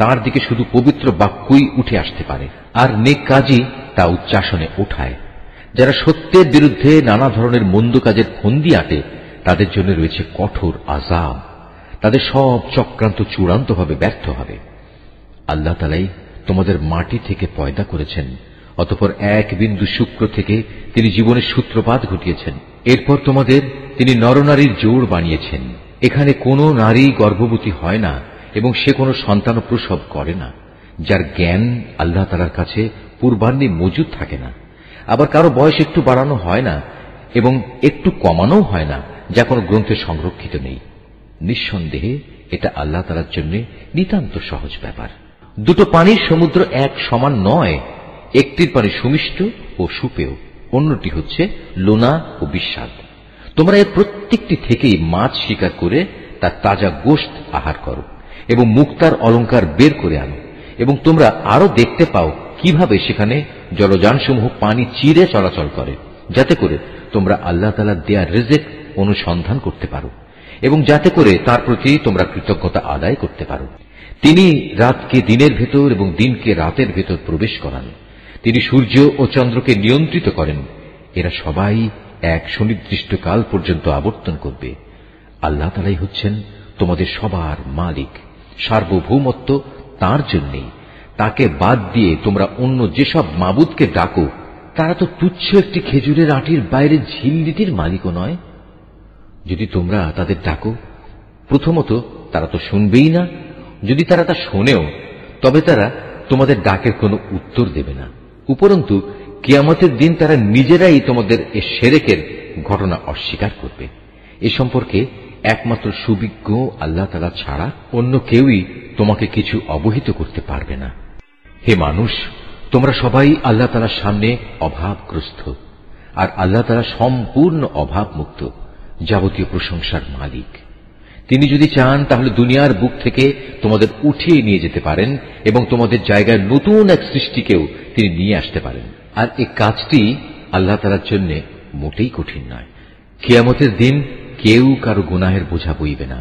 তার দিকে শুধু পবিত্র বাক্যই উঠে আসতে পারে, আর নেক কাজই তা উচ্চাসনে ওঠায়। যারা সত্যের বিরুদ্ধে নানা ধরনের মন্দ কাজের ফন্দি আঁটে তাদের জন্য রয়েছে কঠোর আযাব। তাদের সব চক্রান্ত চূড়ান্তভাবে ব্যর্থ হবে। আল্লাহ তাআলাই তোমাদের মাটি থেকে পয়দা করেছেন, অতঃপর এক বিন্দু শুক্র থেকে তিনি জীবনের সূত্রপাত ঘটিয়েছেন। এরপর তোমাদের তিনি নরনারীর জোড় বানিয়েছেন। এখানে কোনো নারী গর্ভবতী হয় না এবং সে কোনো সন্তান প্রসব করে না, যার জ্ঞান আল্লাহ তাআলার কাছে পূর্বাহ্নে মজুদ থাকে না। আবার কারো বয়স একটু বাড়ানো হয় না এবং একটু কমানো হয় না, যা কোনো গ্রন্থে সংরক্ষিত নেই। নিঃসন্দেহে এটা আল্লাহ তাআলার জন্য নিতান্ত সহজ ব্যাপার। দুটো পানির সমুদ্র এক সমান নয়। একটির পানি সুমিষ্ট ও সুপেয়, অন্যটি হচ্ছে লোনা ও বিস্বাদ। তোমরা এর প্রত্যেকটি থেকেই মাছ শিকার করে তার তাজা গোশত আহার করো এবং মুক্তার অলংকার বের করে আনো, এবং তোমরা আরো দেখতে পাও কিভাবে সেখানে জলযানসমূহ পানি চিরে চলাচল করে, যাতে করে তোমরা আল্লাহ তাআলার দেয়া রিজিক অনুসন্ধান করতে পারো এবং যাতে করে তার প্রতি তোমরা কৃতজ্ঞতা আদায় করতে পারো। তিনি রাতকে দিনের ভেতর এবং দিনকে রাতের ভেতর প্রবেশ করান। তিনি সূর্য ও চন্দ্রকে নিয়ন্ত্রিত করেন। এরা সবাই এক সুনির্দিষ্ট কাল পর্যন্ত আবর্তন করবে। আল্লাহ তাআলাই হচ্ছেন তোমাদের সবার মালিক। সার্বভৌমত্ব তার জন্যই। তাকে বাদ দিয়ে তোমরা অন্য যেসব মাবুদকে ডাকো তারা তো তুচ্ছ একটি খেজুরের আটির বাইরে ঝিল্লিটির মালিকও নয়। যদি তোমরা তাদের ডাকো, প্রথমত তারা তো শুনবেই না। যদি তারা তা শোনেও তবে তারা তোমাদের ডাকের কোনো উত্তর দেবে না। উপরন্তু কিয়ামতের দিন তারা নিজেরাই তোমাদের এ শিরকের ঘটনা অস্বীকার করবে। এ সম্পর্কে একমাত্র সুবিজ্ঞ আল্লাহ তাআলা ছাড়া অন্য কেউই তোমাকে কিছু অবহিত করতে পারবে না। হে মানুষ, তোমরা সবাই আল্লাহ তাআলার সামনে অভাবগ্রস্ত, আর আল্লাহ তাআলা সম্পূর্ণ অভাবমুক্ত, যাবতীয় প্রশংসার মালিক। তিনি যদি চান তাহলে দুনিয়ার বুক থেকে তোমাদের উঠিয়ে নিয়ে যেতে পারেন এবং তোমাদের জায়গায় নতুন এক সৃষ্টিকেও তিনি নিয়ে আসতে পারেন। আর এই কাজটি আল্লাহ তাআলার জন্য মোটেই কঠিন নয়। কিয়ামতের দিন কেউ কারো গুনাহের বোঝা বইবে না।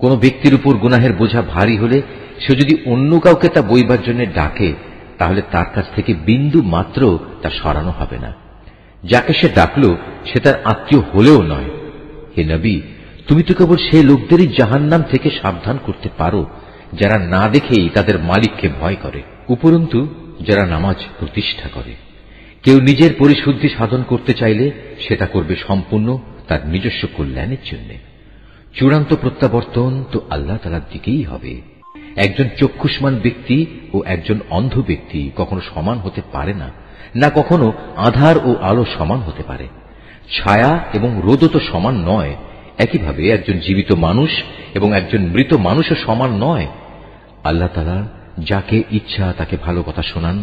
কোন ব্যক্তির উপর গুনাহের বোঝা ভারী হলে সে যদি অন্য কাউকে তা বইবার জন্য ডাকে তাহলে তার কাছ থেকে বিন্দু মাত্র তা সরানো হবে না। যাকে সে ডাকলো সে তার আত্মীয় হলেও নয়। হে নবী, তুমি তো কেবল সেই লোকদেরই জাহান্নাম থেকে সাবধান করতে পারো যারা না দেখেই তাদের মালিককে ভয় করে, উপরন্তু যারা নামাজ প্রতিষ্ঠা করে। কেউ নিজের পরিশুদ্ধি সাধন করতে চাইলে সেটা করবে সম্পূর্ণ তার নিজস্ব কল্যাণের জন্য। চূড়ান্ত প্রত্যাবর্তন তো আল্লাহ তাআলার দিকেই হবে। একজন চক্ষুষ্মান ব্যক্তি ও একজন অন্ধ ব্যক্তি কখনো সমান হতে পারে না, না কখনো আধার ও আলো সমান হতে পারে। ছায়া এবং রোদও তো সমান নয়। একইভাবে একজন জীবিত মানুষ এবং একজন মৃত মানুষও সমান নয়। আল্লাহ তাআলা যাকে ইচ্ছা তাকে ভালো কথা শোনান।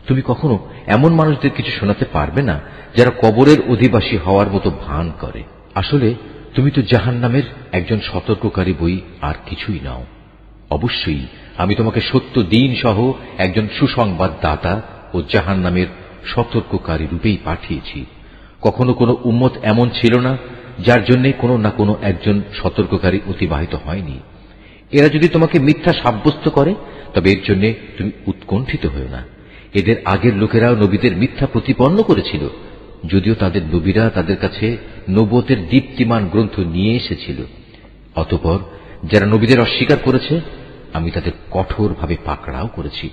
তুমি কখনো এমন মানুষদের কিছু শোনাতে পারবে না যারা কবরের অধিবাসী হওয়ার মতো ভান করে। আসলে তুমি তো জাহান্নামের একজন সতর্ককারী বই, আর কিছুই নাও। অবশ্যই আমি তোমাকে সত্য দ্বীন সহ একজন সুসংবাদদাতা ও জাহান্নামের সতর্ককারী রূপেই পাঠিয়েছি। কখনো কোনো উম্মত এমন ছিল না যার জন্য কোনো না কোনো একজন সতর্ককারী অতিবাহিত হয়নি। এরা যদি তোমাকে মিথ্যা সাব্যস্ত করে তবে এর জন্য তুমি উৎকণ্ঠিত হও না। এদের আগের লোকেরাও নবীদের মিথ্যা প্রতিপন্ন করেছিল, যদিও তাদের নবীরা তাদের কাছে নবুয়তের দীপ্তিমান গ্রন্থ নিয়ে এসেছিল। অতঃপর যারা নবীদের অস্বীকার করেছে আমি তাদের কঠোরভাবে পাকড়াও করেছি।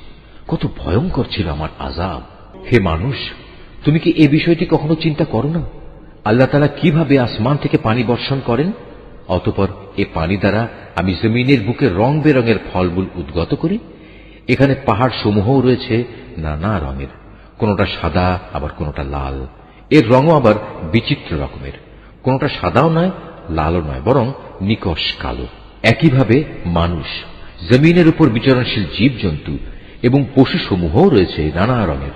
কত ভয়ঙ্কর ছিল আমার আযাব। হে মানুষ, তুমি কি এই বিষয়টি কখনো চিন্তা করো না? আল্লাহ তাআলা কিভাবে আসমান থেকে পানি বর্ষণ করেন, অতঃপর এ পানি দ্বারা আমি জমিনের বুকে রং বেরঙের ফলমূল উদ্গত করি। এখানে পাহাড় সমূহও রয়েছে নানা রঙের, কোনটা সাদা আবার কোনটা লাল। এর রঙও আবার বিচিত্র রকমের, কোনটা সাদাও নয় লালও নয়, বরং নিকষ কালো। একইভাবে মানুষ, জমিনের উপর বিচরণশীল জীবজন্তু এবং পশু সমূহও রয়েছে নানা রঙের।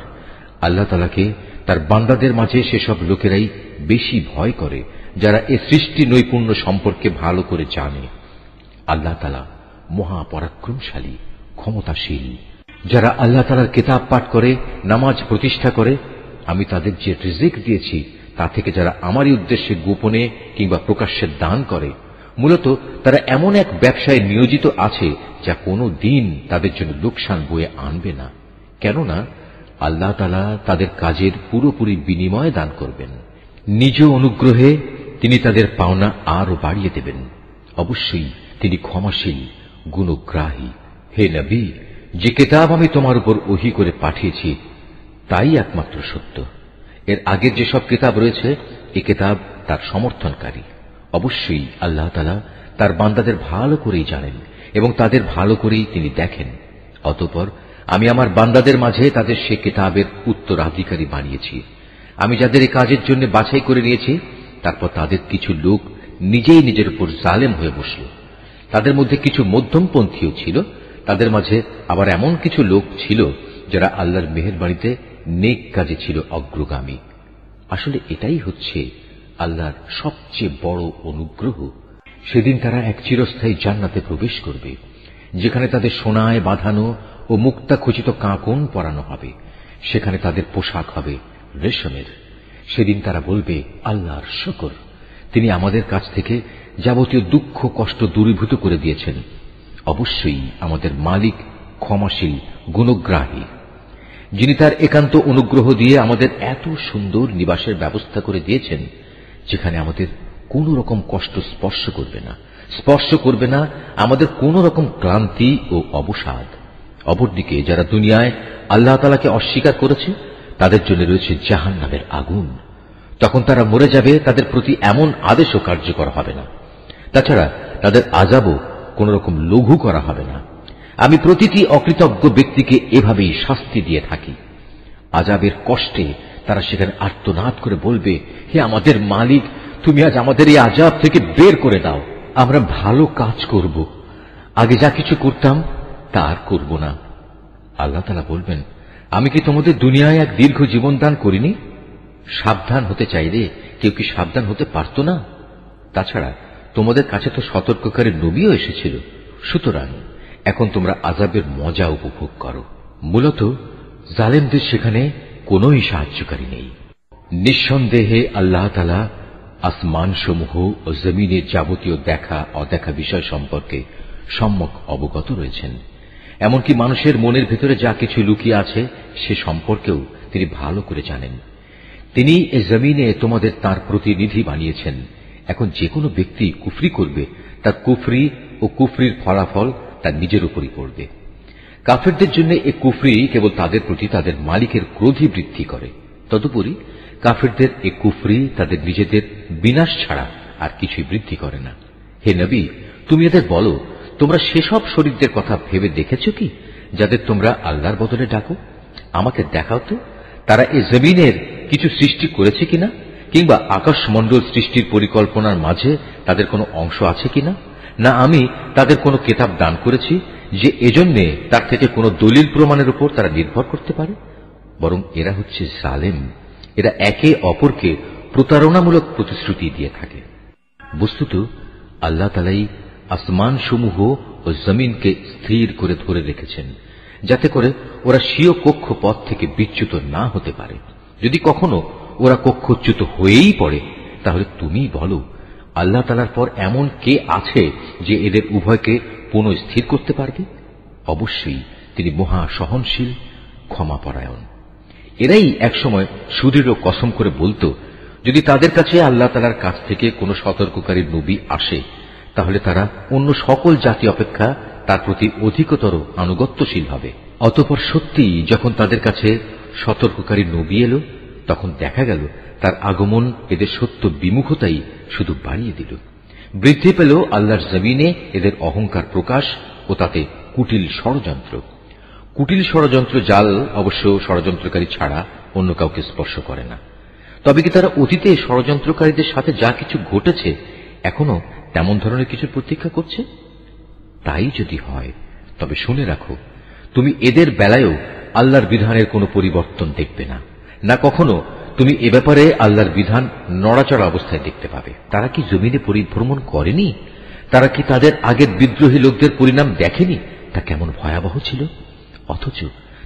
আল্লাহ তাআলাকে তার বান্দাদের মাঝে সেসব লোকেরাই বেশি ভয় করে যারা এ সৃষ্টি নৈপুণ্য সম্পর্কে ভালো করে জানে। আল্লাহ তাআলা মহাপরাক্রমশালী, ক্ষমতাশীল। যারা আল্লাহ তাআলার কিতাব পাঠ করে, নামাজ প্রতিষ্ঠা করে, আমি তাদের যে রিজিক দিয়েছি তা থেকে যারা আমারই উদ্দেশ্যে গোপনে কিংবা প্রকাশ্যে দান করে, মূলত তারা এমন এক ব্যবসায় নিয়োজিত আছে যা কোনো দিন তাদের জন্য লোকসান বয়ে আনবে না, কেননা আল্লাহ তাআলা তাদের কাজের পুরোপুরি বিনিময় দান করবেন। নিজ অনুগ্রহে তিনি তাদের পাওনা আরো বাড়িয়ে দেবেন। অবশ্যই তিনি ক্ষমাশীল, গুণগ্রাহী। হে নবী, যে কিতাব আমি তোমার উপর ওহী করে পাঠিয়েছি তাই একমাত্র সত্য। এর আগের যেসব কিতাব রয়েছে এই কিতাব তার সমর্থনকারী। অবশ্যই আল্লাহ তাআলা তার বান্দাদের ভালো করেই জানেন এবং তাদের ভালো করেই তিনি দেখেন। অতঃপর আমি আমার বান্দাদের মাঝে তাদের সে কিতাবের উত্তরাধিকারী বানিয়েছি। আমি যাদের এই কাজের জন্য বাছাই করে নিয়েছি, তারপর তাদের কিছু লোক নিজেই নিজের উপর জালেম হয়ে বসল। তাদের মধ্যে কিছু মধ্যমপন্থীও ছিল, তাদের মাঝে আবার এমন কিছু লোক ছিল যারা আল্লাহর মেহেরবানিতে নেক কাজে ছিল অগ্রগামী। আসলে এটাই হচ্ছে আল্লাহর সবচেয়ে বড় অনুগ্রহ। সেদিন তারা এক চিরস্থায়ী জান্নাতে প্রবেশ করবে, যেখানে তাদের সোনায় বাঁধানো ও মুক্তা খচিত কাঁকন পরানো হবে। সেখানে তাদের পোশাক হবে রেশমের। সেদিন তারা বলবে, আল্লাহর শুকর, তিনি আমাদের কাছ থেকে যাবতীয় দুঃখ কষ্ট দূরীভূত করে দিয়েছেন। অবশ্যই আমাদের মালিক ক্ষমাশীল, গুণগ্রাহী, যিনি তার একান্ত অনুগ্রহ দিয়ে আমাদের এত সুন্দর নিবাসের ব্যবস্থা করে দিয়েছেন, যেখানে আমাদের কোন রকম কষ্ট স্পর্শ করবে না আমাদের কোন রকম ক্লান্তি ও অবসাদ। অপরদিকে যারা দুনিয়ায় আল্লাহ তাআলাকে অস্বীকার করেছে তাদের জন্য রয়েছে জাহান্নামের আগুন। তখন তারা মরে যাবে, তাদের প্রতি এমন আদেশও কার্যকর হবে না। তাছাড়া তাদের আযাবও কোন রকম লঘু করা হবে না। আমি প্রতিটি অকৃতজ্ঞ ব্যক্তিকে এভাবেই শাস্তি দিয়ে থাকি। আযাবের কষ্টে তারা সেখানে আর্তনাদ করে বলবে, হে আমাদের মালিক, তুমি আজ আমাদের এই আযাব থেকে বের করে দাও। আমরা ভালো কাজ করব, আগে যা কিছু করতাম তা আর করব না। আল্লাহ তাআলা বলবেন, আমি কি তোমাদের দুনিয়ায় এক দীর্ঘ জীবন দান করিনি? সাবধান হতে চাইলে কেউ কি সাবধান হতে পারত না? তাছাড়া তোমাদের কাছে তো সতর্ককারী নবীও এসেছিল। সুতরাং এখন তোমরা আযাবের মজা উপভোগ করো। মূলত জালেমদের সেখানে কোনই সাহায্যকারী নেই। নিঃসন্দেহে আল্লাহ তাআলা আসমানসমূহ ও জমিনের যাবতীয় দেখা অদেখা বিষয় সম্পর্কে সম্যক অবগত রয়েছেন। এমনকি মানুষের মনের ভেতরে যা কিছু লুকিয়ে আছে সে সম্পর্কেও তিনি ভালো করে জানেন। তিনি এ জমিনে তোমাদের তার প্রতিনিধি বানিয়েছেন। এখন যে কোনো ব্যক্তি কুফরি করবে, তার কুফরি ও কুফরির ফলাফল তার নিজের উপরই পড়বে। কাফেরদের জন্য এ কুফরি কেবল তাদের প্রতি তাদের মালিকের ক্রোধই বৃদ্ধি করে। তদুপরি কাফেরদের এ কুফরি তাদের নিজেদের বিনাশ ছাড়া আর কিছুই বৃদ্ধি করে না। হে নবী, তুমি এদের বলো, তোমরা সেসব শরীরদের কথা ভেবে দেখেছ কি যাদের তোমরা আল্লাহর বদলে ডাকো? আমাকে দেখাও তো, তারা এ জমিনের কিছু সৃষ্টি করেছে কিনা, কিংবা আকাশমণ্ডল সৃষ্টির পরিকল্পনার মাঝে তাদের কোনো অংশ আছে কিনা? না আমি তাদের কোনো কিতাব দান করেছি যে এজন্য তার থেকে কোনো দলিল প্রমাণের উপর তারা নির্ভর করতে পারে? বরং এরা হচ্ছে জালেম। এরা একে অপরকে প্রতারণামূলক প্রতিশ্রুতি দিয়ে থাকে। বস্তুত আল্লাহ তাআলাই আসমান সমূহ ও জমিনকে স্থির করে ধরে রেখেছেন, যাতে করে ওরা স্বীয় কক্ষপথ থেকে বিচ্যুত না হতে পারে। যদি কখনো ওরা কক্ষচ্যুত হয়েই পড়ে, তাহলে তুমি বলো আল্লাহ তাআলার পর এমন কে আছে যে এদের উভয়কে পুনঃস্থির করতে পারবে? অবশ্যই তিনি মহা সহনশীল, ক্ষমাপরায়ণ। এরাই একসময় সুদৃঢ় কসম করে বলতো, যদি তাদের কাছে আল্লাহ তাআলার কাছ থেকে কোনো সতর্ককারী নবী আসে, তাহলে তারা অন্য সকল জাতি অপেক্ষা তার প্রতি অধিকতর আনুগত্যশীল হবে। অতঃপর সত্যিই যখন তাদের কাছে সতর্ককারী নবী এলো, তখন দেখা গেল তার আগমন এদের সত্য বিমুখতাই শুধু বাড়িয়ে দিল। বৃদ্ধি পেল আল্লাহর জমিনে এদের অহংকার প্রকাশ ও তাতে কুটিল ষড়যন্ত্র। কুটিল ষড়যন্ত্র জাল অবশ্য ষড়যন্ত্রকারী ছাড়া অন্য কাউকে স্পর্শ করে না। তবে কি তারা অতীতে ষড়যন্ত্রকারীদের সাথে যা কিছু ঘটেছে এখনো তেমন ধরনের কিছু প্রতীক্ষা করছে? তাই যদি হয় তবে শুনে রাখো, তুমি এদের বেলায়ও আল্লাহর বিধানের কোনো পরিবর্তন দেখবে না, না কখনো তুমি এ ব্যাপারে আল্লাহর বিধান নড়াচড়া অবস্থায় দেখতে পাবে। তারা কি জমিনে পরিভ্রমণ করেনি? তারা কি তাদের আগের বিদ্রোহী লোকদের পরিণাম দেখেনি তা কেমন ভয়াবহ ছিল? অথচ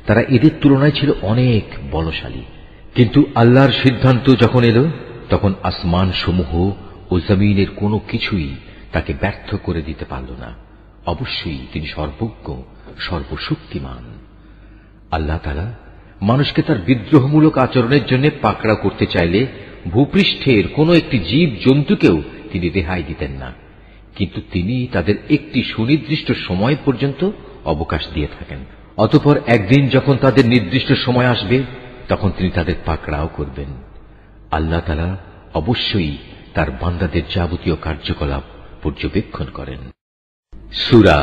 তারা এদের তুলনায় ছিল অনেক বলশালী। কিন্তু আল্লাহর সিদ্ধান্ত যখন এলো, তখন আসমান সমূহ ও জমিনের কোনো কিছুই তাকে ব্যর্থ করে দিতে পারল না। অবশ্যই তিনি সর্বজ্ঞ, সর্বশক্তিমান। আল্লাহ তাআলা মানুষকে তার বিদ্রোহমূলক আচরণের জন্য পাকড়াও করতে চাইলে ভূপৃষ্ঠের কোনো একটি জীব জন্তুকেও তিনি রেহাই দিতেন না, কিন্তু তিনি তাদের একটি সুনির্দিষ্ট সময় পর্যন্ত অবকাশ দিয়ে থাকেন। অতঃপর একদিন যখন তাদের নির্দিষ্ট সময় আসবে, তখন তিনি তাদের পাকড়াও করবেন। আল্লাহ তাআলা অবশ্যই তার বান্দাদের যাবতীয় কার্যকলাপ পর্যবেক্ষণ করেন। সূরা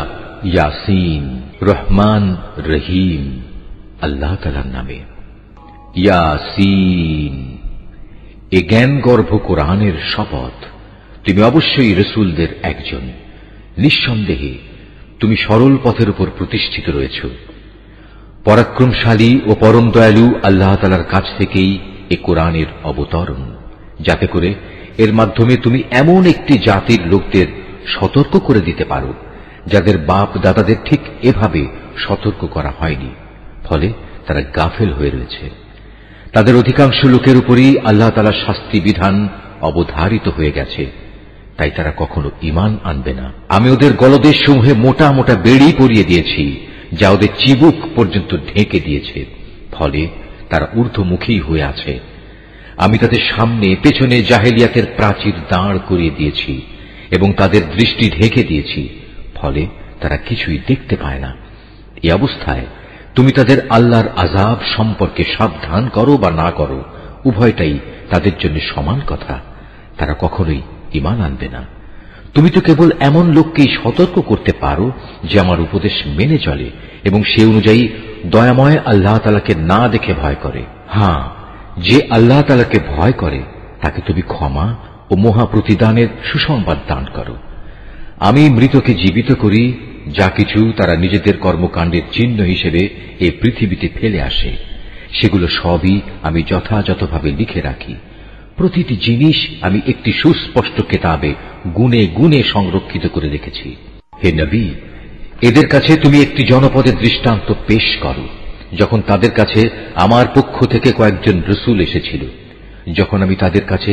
ইয়াসিন। রহমান রহিম আল্লাহ তাআলার নামে। ইয়াসিন, এ জ্ঞানগর্ভ কোরআনের শপথ। তুমি অবশ্যই রসূলদের একজন। নিঃসন্দেহে তুমি সরল পথের উপর প্রতিষ্ঠিত রয়েছ। পরাক্রমশালী ও পরম দয়ালু আল্লাহ তাআলার কাছ থেকেই এ কোরআনের অবতরণ, যাতে করে এর মাধ্যমে তুমি এমন একটি জাতির লোকদের সতর্ক করে দিতে পারো যাদের বাপ দাদাদের ঠিক এভাবে সতর্ক করা হয়নি, ফলে তারা গাফেল হয়ে রয়েছে। তাদের অধিকাংশ লোকের উপরই আল্লাহ তাআলার শাস্তি বিধান অবধারিত হয়ে গেছে, তাই তারা কখনো ঈমান আনবে না। আমি ওদের গলদেশ সমূহে মোটা মোটা বেড়ি পরিয়ে দিয়েছি, যা ওদের চিবুক পর্যন্ত ঢেকে দিয়েছে, ফলে তারা ঊর্ধ্বমুখী হয়ে আছে। আমি তাদের সামনে পেছনে জাহেলিয়াতের প্রাচীর দাঁড় করিয়ে দিয়েছি এবং তাদের দৃষ্টি ঢেকে দিয়েছি, ফলে তারা কিছুই দেখতে পায় না। এই অবস্থায় তুমি তাদের আল্লাহর আযাব সম্পর্কে সাবধান করো বা না করো, উভয়টাই তাদের জন্য সমান কথা। তারা কখনোই ঈমান আনবে না। তুমি তো কেবল এমন লোককেই সতর্ক করতে পারো যে আমার উপদেশ মেনে চলে এবং সে অনুযায়ী দয়াময় আল্লাহ তাআলাকে না দেখে ভয় করে। হ্যাঁ, যে আল্লাহ তাআলাকে ভয় করে তাকে তুমি ক্ষমা ও মহা প্রতিদানের সুসংবাদ দান করো। আমি মৃতকে জীবিত করি, যা কিছু তারা নিজেদের কর্মকাণ্ডের চিহ্ন হিসেবে এই পৃথিবীতে ফেলে আসে, সেগুলো সবই আমি যথাযথভাবে লিখে রাখি। প্রতিটি জিনিস আমি একটি সুস্পষ্ট কেতাবে গুণে গুণে সংরক্ষিত করে রেখেছি। হে নবী, এদের কাছে তুমি একটি জনপদের দৃষ্টান্ত পেশ করো, যখন তাদের কাছে আমার পক্ষ থেকে কয়েকজন রসূল এসেছিল। যখন আমি তাদের কাছে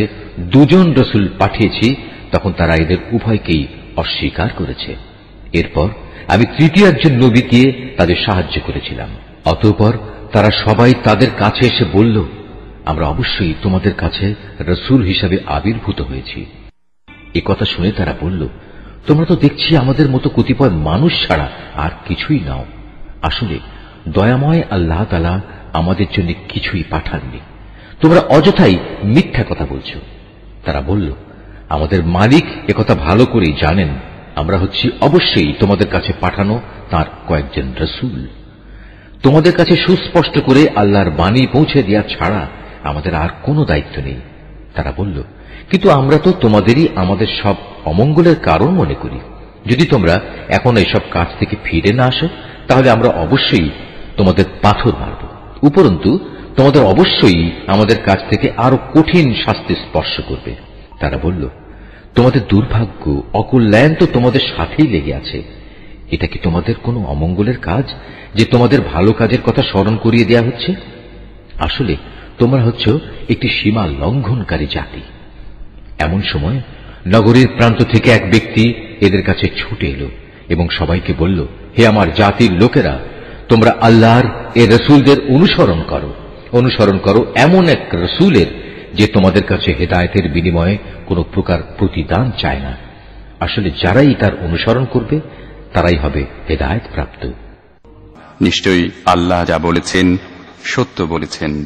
2 জন রসূল পাঠিয়েছি, তখন তারা এদের উভয়কেই অস্বীকার করেছে। এরপর আমি তৃতীয় একজন নবীকে তাদের সাহায্য করেছিলাম। অতঃপর তারা সবাই তাদের কাছে এসে বলল, আমরা অবশ্যই তোমাদের কাছে রসূল হিসাবে আবির্ভূত হয়েছি। এ কথা শুনে তারা বলল, তোমরা তো দেখছি আমাদের মতো কতিপয় মানুষ ছাড়া আর কিছুই নাও। আসলে দয়াময় আল্লাহ তাআলা আমাদের জন্য কিছুই পাঠাননি, তোমরা অযথাই মিথ্যা কথা বলছো। তারা বলল, আমাদের মালিক একথা ভালো করেই জানেন, আমরা হচ্ছি অবশ্যই তোমাদের কাছে পাঠানো তার কয়েকজন রসূল। তোমাদের কাছে সুস্পষ্ট করে আল্লাহর বাণী পৌঁছে দেওয়া ছাড়া আমাদের আর কোনো দায়িত্ব নেই। তারা বলল, কিন্তু আমরা তো তোমাদেরই আমাদের সব অমঙ্গলের কারণ মনে করি। যদি তোমরা এখন এসব কাজ থেকে ফিরে না আসো, তাহলে আমরা অবশ্যই তোমাদের পাথর মারব। উপরন্তু তোমাদের অবশ্যই আমাদের কাছ থেকে আরো কঠিন শাস্তি স্পর্শ করবে। তারা বলল, তোমাদের দুর্ভাগ্য অকল্যাণ তো তোমাদের সাথেই লেগে আছে। এটা কি তোমাদের কোনো অমঙ্গলের কাজ যে তোমাদের ভালো কাজের কথা স্মরণ করিয়ে দেয়া হচ্ছে? আসলে তোমরা হচ্ছ একটি সীমা লঙ্ঘনকারী জাতি। এমন সময় নগরীর প্রান্ত থেকে এক ব্যক্তি এদের কাছে ছুটে এলো এবং সবাইকে বলল, হে আমার জাতির লোকেরা, তোমরা আল্লাহর এ রসুলদের অনুসরণ করো এমন এক রসুলের যে তোমাদের কাছে হেদায়েতের বিনিময়ে কোন প্রকার প্রতিদান চায় না। আসলে যারাই তার অনুসরণ করবে তারাই হবে হেদায়েত প্রাপ্ত। নিশ্চয়ই আল্লাহ যা বলেছেন সত্য বলেছেন।